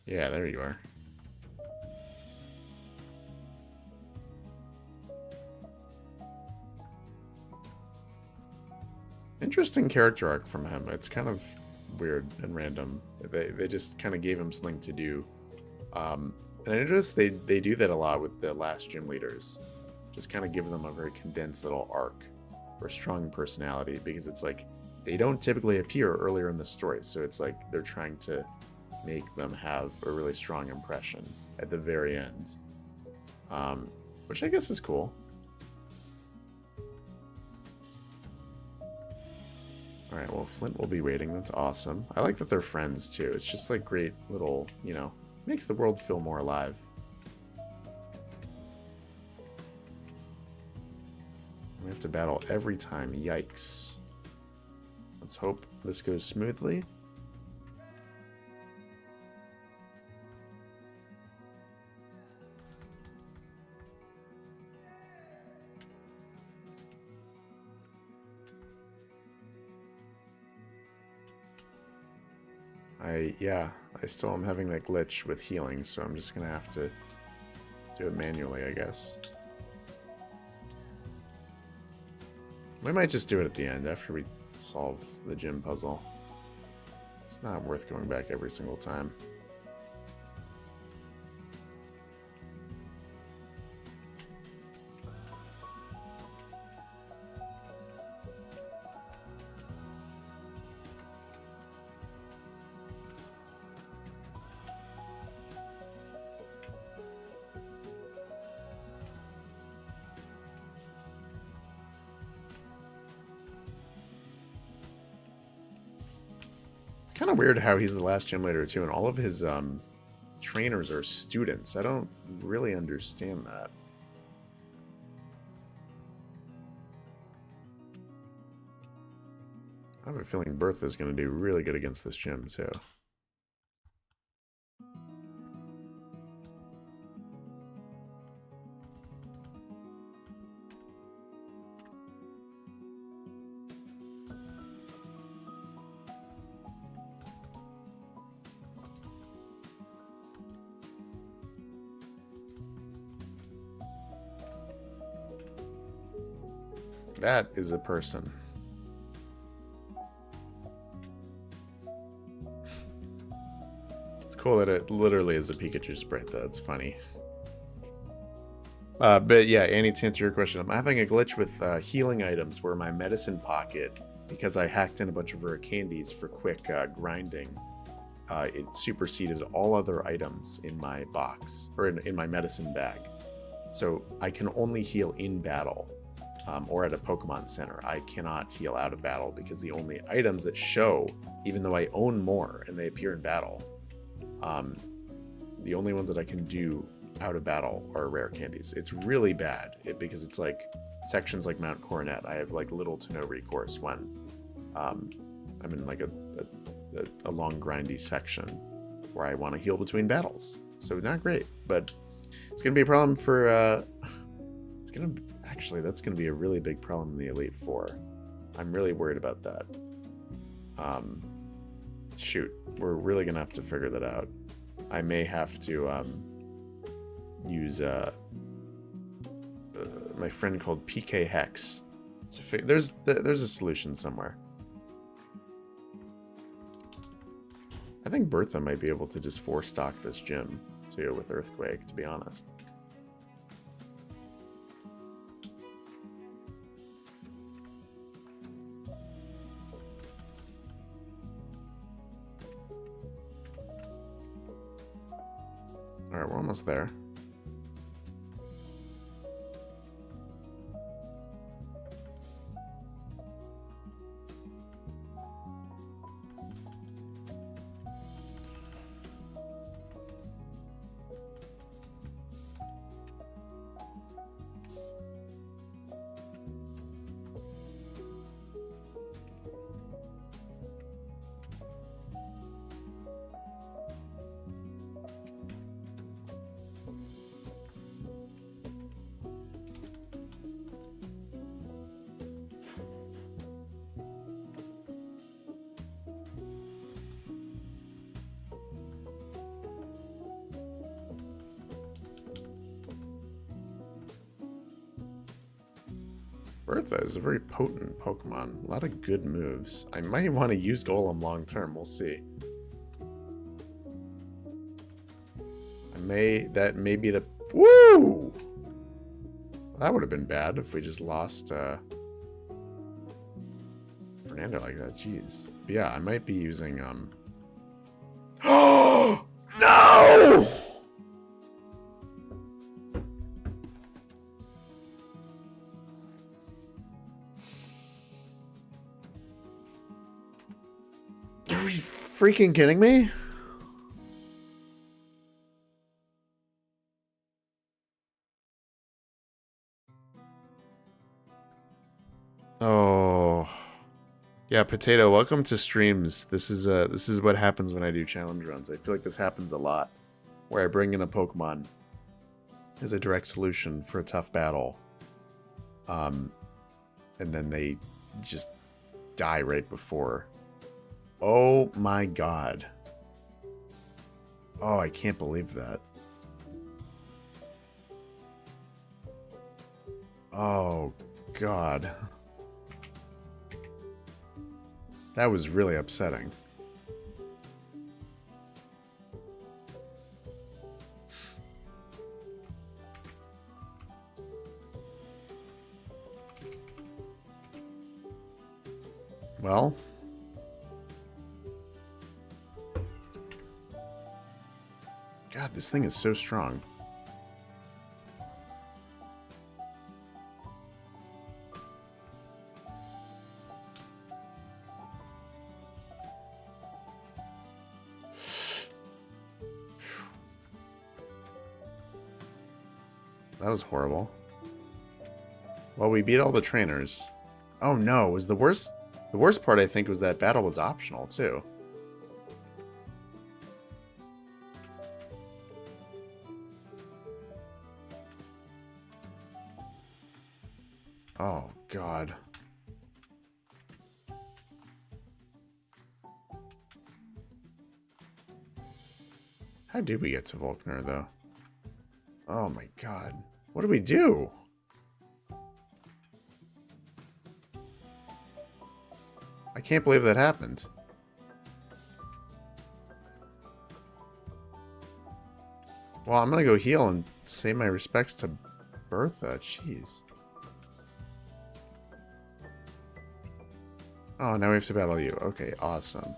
Yeah, there you are. Interesting character arc from him. It's kind of weird and random. They just kind of gave him something to do And I noticed they do that a lot with the last gym leaders. Just kind of give them a very condensed little arc for strong personality, because it's like they don't typically appear earlier in the story. So it's like they're trying to make them have a really strong impression at the very end. Which I guess is cool. Alright, well, Flint will be waiting. That's awesome. I like that they're friends, too. It's just like great little, you know, makes the world feel more alive. We have to battle every time. Yikes. Let's hope this goes smoothly. I still am having that glitch with healing, so I'm just gonna have to do it manually, I guess. We might just do it at the end after we solve the gym puzzle. It's not worth going back every single time. Kind of weird how he's the last gym leader too, and all of his trainers are students. I don't really understand that. I have a feeling Bertha's going to do really good against this gym too. That is a person. It's cool that it literally is a Pikachu sprite, though. It's funny. But yeah, Annie, to answer your question, I'm having a glitch with healing items where my medicine pocket, because I hacked in a bunch of rare candies for quick grinding, it superseded all other items in my box, or in my medicine bag. So I can only heal in battle. Or at a Pokemon Center. I cannot heal out of battle because the only items that show, even though I own more and they appear in battle, the only ones that I can do out of battle are rare candies. It's really bad because it's like sections like Mount Coronet. I have like little to no recourse when I'm in like a long grindy section where I want to heal between battles. So not great, but it's gonna be a problem for Actually, that's going to be a really big problem in the Elite Four. I'm really worried about that. Shoot, we're really going to have to figure that out. I may have to use my friend called PK Hex. There's a solution somewhere. I think Bertha might be able to just four-stock this gym too with Earthquake, to be honest. Alright, we're almost there. Bertha is a very potent Pokemon. A lot of good moves. I might want to use Golem long term. We'll see. That may be the... Woo! That would have been bad if we just lost Fernando like that. Jeez. But yeah, I might be using... Oh! No! Are you freaking kidding me? Oh. Yeah, Potato, welcome to streams. This is what happens when I do challenge runs. I feel like this happens a lot, where I bring in a Pokemon as a direct solution for a tough battle. And then they just die right before. Oh my god. Oh, I can't believe that. Oh god. That was really upsetting. Well. God, this thing is so strong. That was horrible. Well, we beat all the trainers. Oh no, was the worst part I think was that battle was optional too. Oh god. How did we get to Volkner though? Oh my god. What do we do? I can't believe that happened. Well, I'm gonna go heal and say my respects to Bertha. Jeez. Oh, now we have to battle you. Okay, awesome.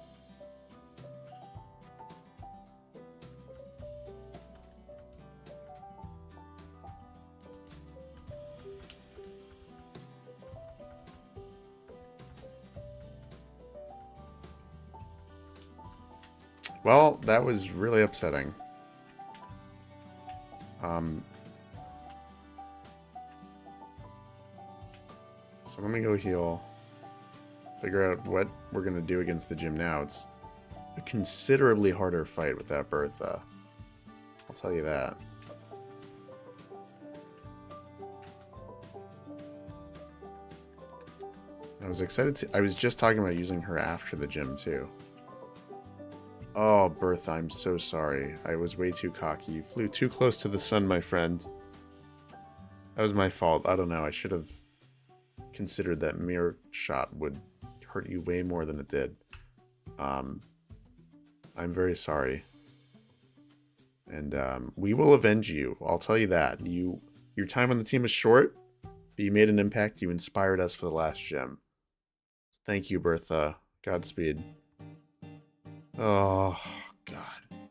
Well, that was really upsetting. So let me go heal. Figure out what we're going to do against the gym now. It's a considerably harder fight without Bertha. I'll tell you that. I was excited to... I was just talking about using her after the gym, too. Oh, Bertha, I'm so sorry. I was way too cocky. You flew too close to the sun, my friend. That was my fault. I don't know. I should have considered that mirror shot would hurt you way more than it did. I'm very sorry. And we will avenge you. I'll tell you that. Your time on the team is short, but you made an impact. You inspired us for the last gym. Thank you, Bertha. Godspeed. Oh, God.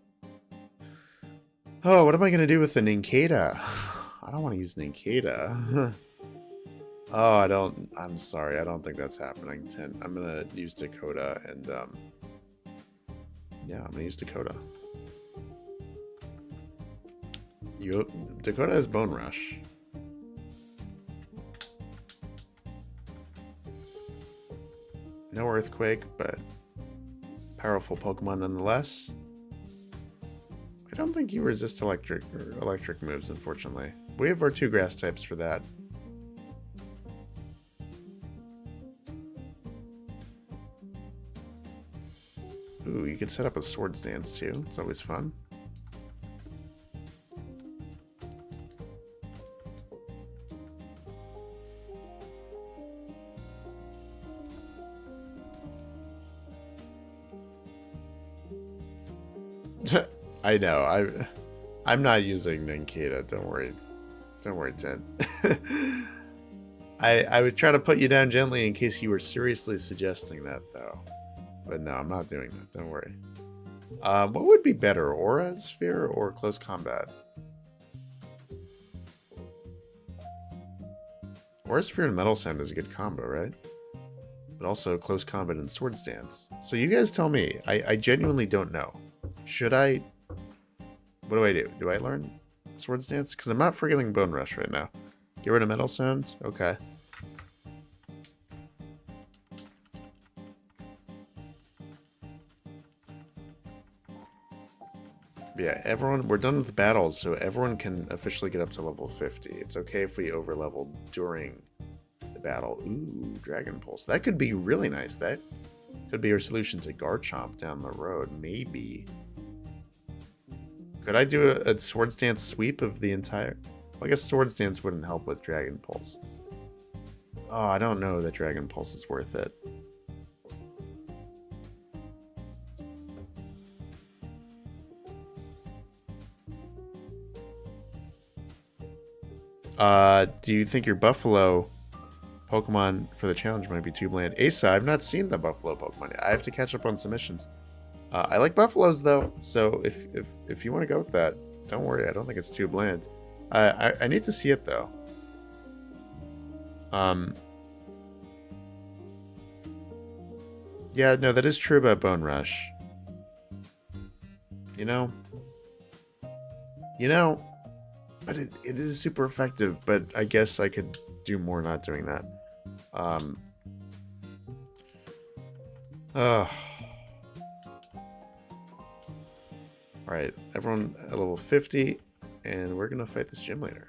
Oh, what am I going to do with the Nincada? I don't want to use Nincada. Oh, I'm sorry. I don't think that's happening. I'm going to use Dakota and, yeah, I'm going to use Dakota. Dakota has Bone Rush. No Earthquake, but powerful Pokemon nonetheless. I don't think you resist electric moves, unfortunately. We have our 2 grass types for that. Ooh, you can set up a Swords Dance too. It's always fun. I know. I'm not using Ninkita. Don't worry. Don't worry, Jen. I was trying to put you down gently in case you were seriously suggesting that, though. But no, I'm not doing that. Don't worry. What would be better, Aura Sphere or Close Combat? Aura Sphere and Metal Sound is a good combo, right? But also Close Combat and Swords Dance. So you guys tell me. I genuinely don't know. Should I... What do I do? Do I learn Swords Dance? Because I'm not forgetting Bone Rush right now. Get rid of Metal Sound? Okay. Yeah, everyone, we're done with the battles, so everyone can officially get up to level 50. It's okay if we over-level during the battle. Ooh, Dragon Pulse. That could be really nice. That could be our solution to Garchomp down the road, maybe. Could I do a Swords Dance sweep of the entire... Well, I guess Swords Dance wouldn't help with Dragon Pulse. Oh, I don't know that Dragon Pulse is worth it. Do you think your Buffalo Pokemon for the challenge might be too bland? Asa, I've not seen the Buffalo Pokemon yet. I have to catch up on submissions. I like Buffaloes though, so if you want to go with that, don't worry. I don't think it's too bland. I need to see it though. Yeah, no, that is true about Bone Rush. You know, but it is super effective, but I guess I could do more not doing that. Alright, everyone at level 50, and we're gonna fight this gym leader.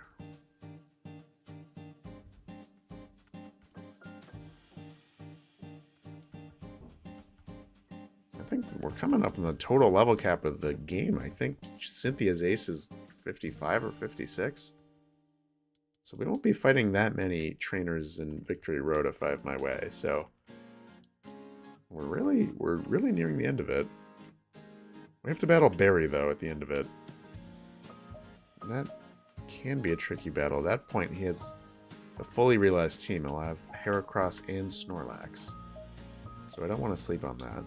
I think we're coming up on the total level cap of the game. I think Cynthia's ace is 55 or 56. So we won't be fighting that many trainers in Victory Road if I have my way. So we're really nearing the end of it. We have to battle Barry though at the end of it. And that can be a tricky battle. At that point he has a fully realized team. He'll have Heracross and Snorlax. So I don't want to sleep on that.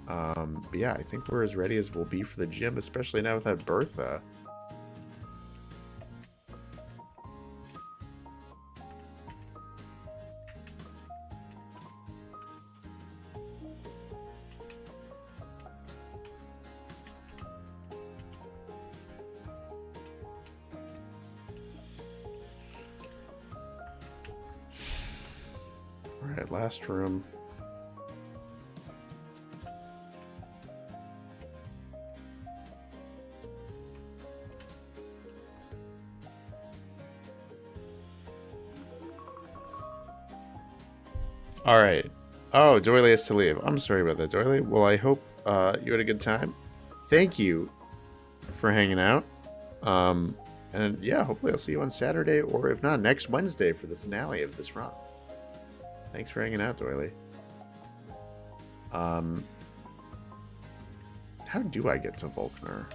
But yeah, I think we're as ready as we'll be for the gym, especially now without Bertha. Alright, last room. Alright. Oh, Doily has to leave. I'm sorry about that, Doily. Well, I hope you had a good time. Thank you for hanging out. And yeah, hopefully I'll see you on Saturday, or if not, next Wednesday for the finale of this run. Thanks for hanging out, Doily. How do I get to Volkner?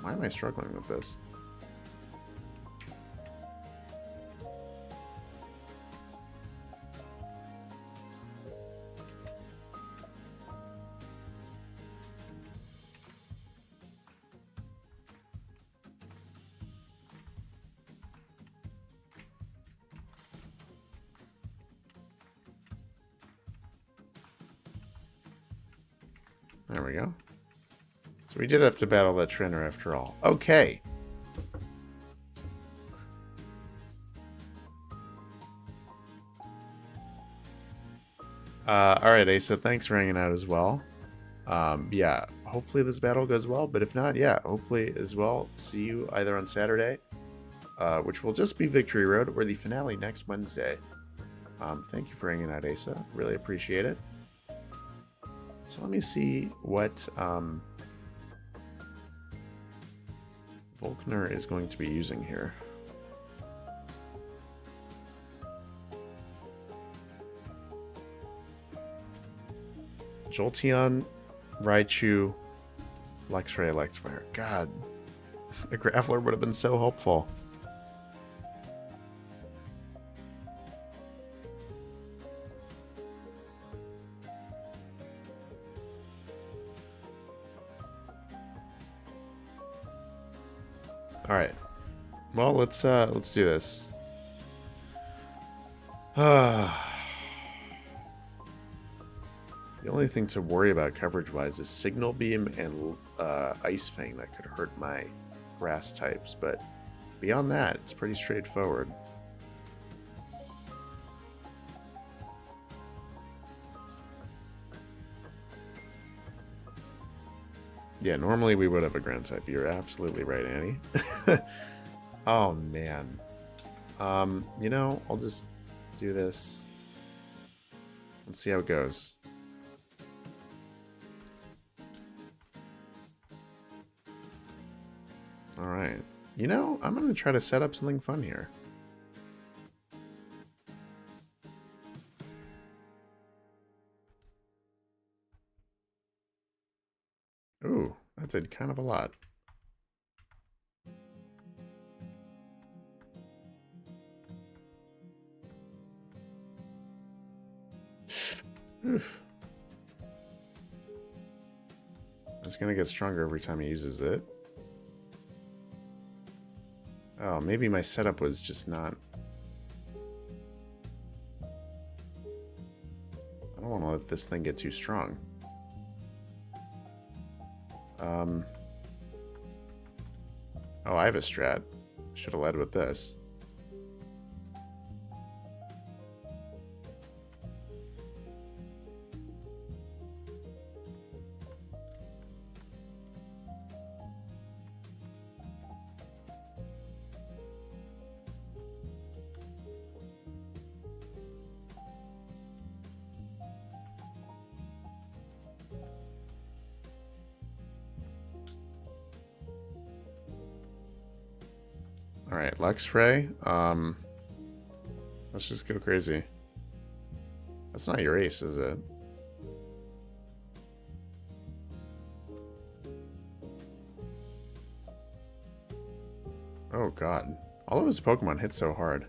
Why am I struggling with this? There we go. So we did have to battle that trainer after all. Okay. Alright, Asa, thanks for hanging out as well. Yeah, hopefully this battle goes well, but if not, yeah, hopefully as well. See you either on Saturday, which will just be Victory Road, or the finale next Wednesday. Thank you for hanging out, Asa. Really appreciate it. So let me see what Volkner is going to be using here. Jolteon, Raichu, Luxray, Luxfire. God. A Graveler would have been so helpful. Alright. Well, let's do this. The only thing to worry about coverage-wise is Signal Beam and Ice Fang that could hurt my grass types, but beyond that, it's pretty straightforward. Yeah, normally we would have a ground type. You're absolutely right, Annie. Oh, man. You know, I'll just do this. Let's see how it goes. Alright. You know, I'm going to try to set up something fun here. Ooh, that did kind of a lot. Oof. It's going to get stronger every time he uses it. Oh, maybe my setup was just not... I don't want to let this thing get too strong. Oh, I have a strat. Should have led with this. Alright, Luxray. Let's just go crazy. That's not your ace, is it? Oh god. All of his Pokemon hit so hard.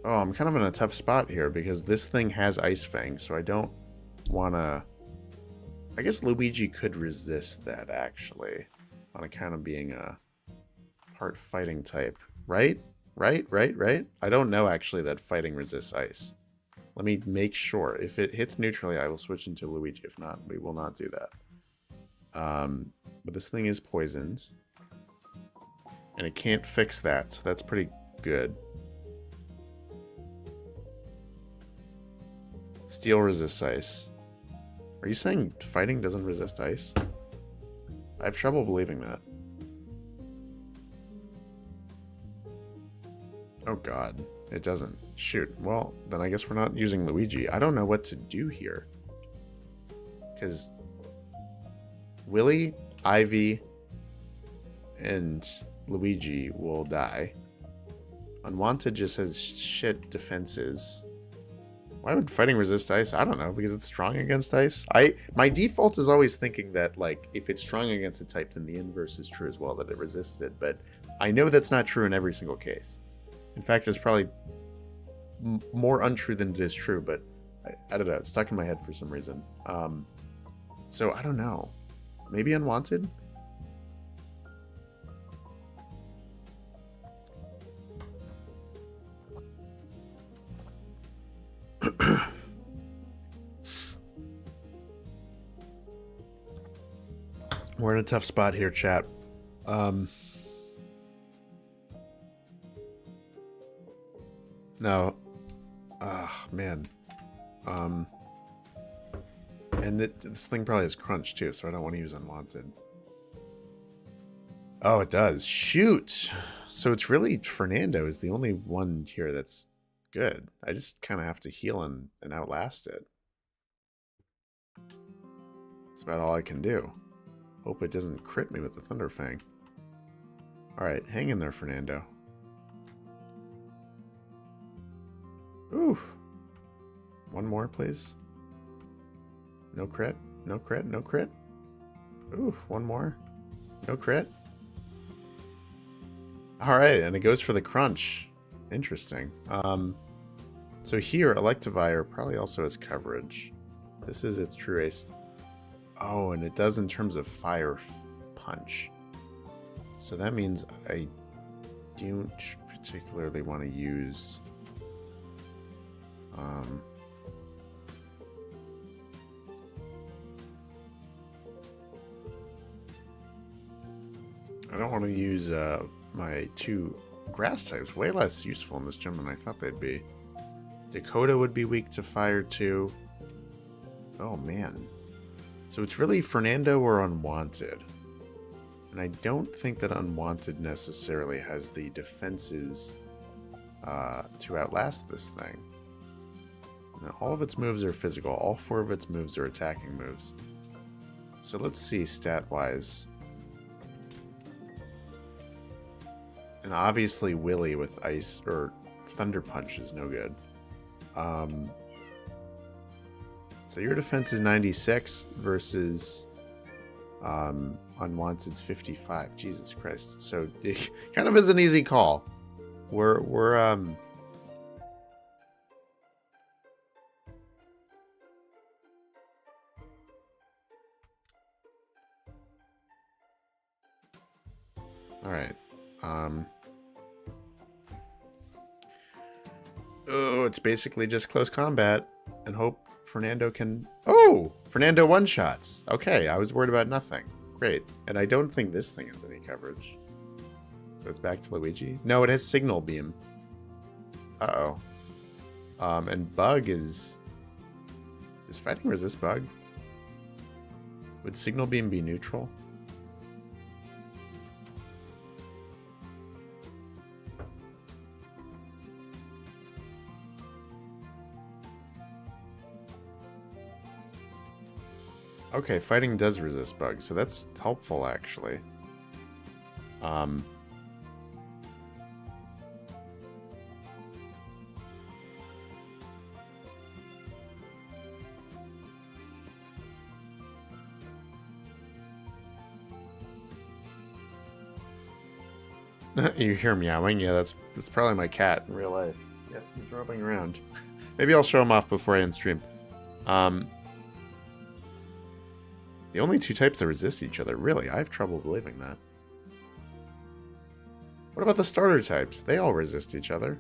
Oh, I'm kind of in a tough spot here because this thing has Ice Fang, so I don't want to... I guess Luigi could resist that, actually, on account of being a part fighting type. Right? Right? I don't know, actually, that fighting resists ice. Let me make sure. If it hits neutrally, I will switch into Luigi. If not, we will not do that. But this thing is poisoned. And it can't fix that, so that's pretty good. Steel resists ice. Are you saying fighting doesn't resist ice? I have trouble believing that. Oh god, it doesn't. Shoot, well, then I guess we're not using Luigi. I don't know what to do here. Because Willy, Ivy, and Luigi will die. Unwanted just has shit defenses. Why would fighting resist ice? I don't know, because it's strong against ice. My default is always thinking that, like, if it's strong against a type, then the inverse is true as well, that it resists it. But I know that's not true in every single case. In fact, it's probably more untrue than it is true, but I don't know. It's stuck in my head for some reason. So I don't know. Maybe Unwanted? We're in a tough spot here, chat. No. Man. And this thing probably has crunch too, so I don't want to use Unwanted. Oh, it does. Shoot! So it's really Fernando is the only one here that's good. I just kind of have to heal and outlast it. That's about all I can do. Hope it doesn't crit me with the Thunder Fang. Alright, hang in there, Fernando. Ooh. One more, please. No crit. No crit. No crit. Ooh, one more. No crit. Alright, and it goes for the crunch. Interesting. So here, Electivire probably also has coverage. This is its true ace. Oh, and it does in terms of fire punch. So that means I don't particularly want to use... I don't want to use my two grass types. Way less useful in this gym than I thought they'd be. Dakota would be weak to fire too. Oh man. So it's really Fernando or Unwanted. And I don't think that Unwanted necessarily has the defenses to outlast this thing. Now, all of its moves are physical. All 4 of its moves are attacking moves. So let's see stat-wise. And obviously Willy with Ice or Thunder Punch is no good. So your defense is 96 versus Unwanted's 55. Jesus Christ. So it kind of is an easy call. We're all right. Oh, it's basically just close combat and hope Fernando can... Oh! Fernando one-shots. Okay, I was worried about nothing. Great. And I don't think this thing has any coverage. So it's back to Luigi. No, it has Signal Beam. Uh-oh. And Bug is... Is fighting resist Bug? Would Signal Beam be neutral? Okay, fighting does resist Bug, so that's helpful, actually. You hear meowing? Yeah, that's probably my cat in real life. Yep, he's roaming around. Maybe I'll show him off before I end stream. The only 2 types that resist each other. Really, I have trouble believing that. What about the starter types? They all resist each other.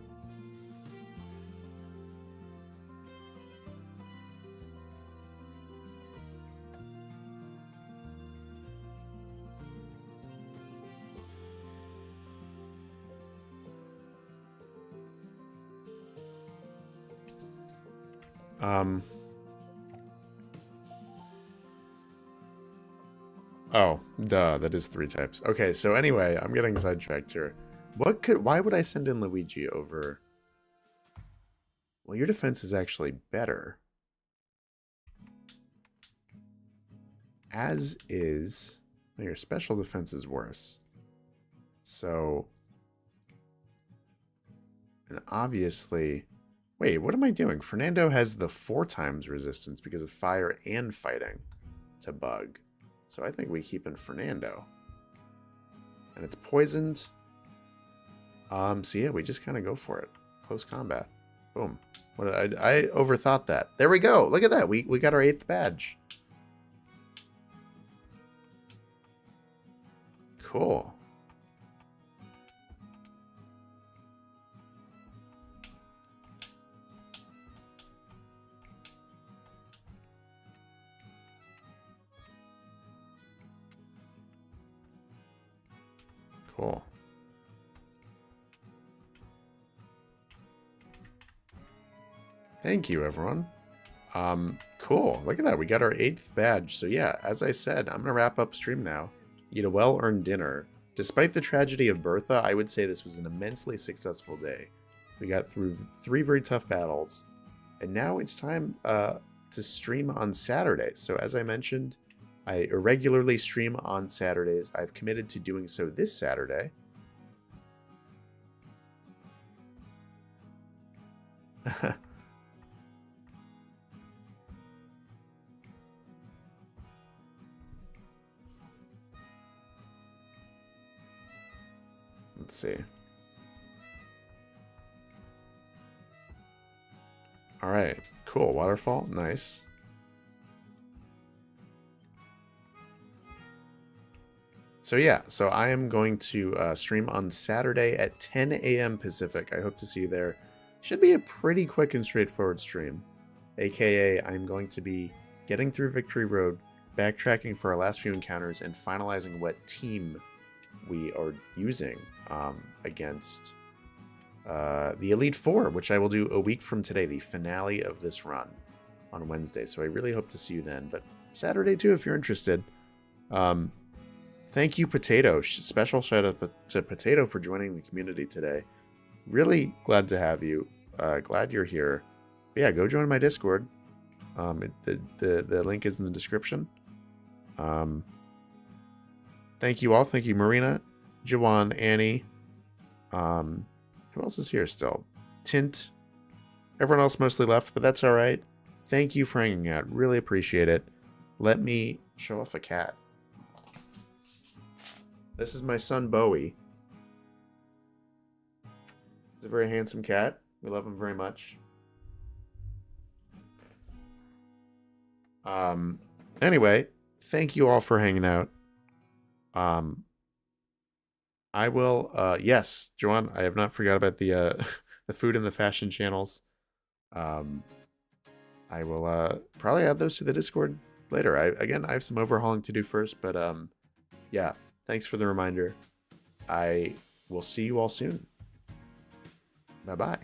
Oh, duh, that is 3 types. Okay, so anyway, I'm getting sidetracked here. Why would I send in Luigi over? Well, your defense is actually better. As is, no, your special defense is worse. So, and obviously, wait, what am I doing? Fernando has the 4 times resistance because of fire and fighting to Bug. So I think we keep in Fernando. And it's poisoned. So yeah, we just kind of go for it. Close combat. Boom. I overthought that. There we go. Look at that. We got our 8th badge. Cool. Cool. Thank you, everyone. Cool. Look at that. We got our 8th badge. So yeah, as I said, I'm going to wrap up stream now. Eat a well-earned dinner. Despite the tragedy of Bertha, I would say this was an immensely successful day. We got through 3 very tough battles. And now it's time to stream on Saturday. So as I mentioned, I irregularly stream on Saturdays. I've committed to doing so this Saturday. see. All right, cool. Waterfall, nice. So yeah, so I am going to stream on Saturday at 10 a.m. Pacific. I hope to see you there. Should be a pretty quick and straightforward stream. AKA, I'm going to be getting through Victory Road, backtracking for our last few encounters, and finalizing what team we are using against the Elite Four, which I will do a week from today, the finale of this run on Wednesday. So I really hope to see you then, but Saturday too if you're interested. Thank you, Potato. Special shout out to Potato for joining the community today. Really glad to have you. Glad you're here. But yeah, go join my Discord. The link is in the description. Thank you all. Thank you, Marina, Jawan, Annie. Who else is here still? Tint. Everyone else mostly left, but that's all right. Thank you for hanging out. Really appreciate it. Let me show off a cat. This is my son, Bowie. He's a very handsome cat. We love him very much. Anyway, thank you all for hanging out. I will, yes, Joanne, I have not forgot about the the food and the fashion channels. I will probably add those to the Discord later. Again, I have some overhauling to do first, but yeah, thanks for the reminder. I will see you all soon. Bye-bye.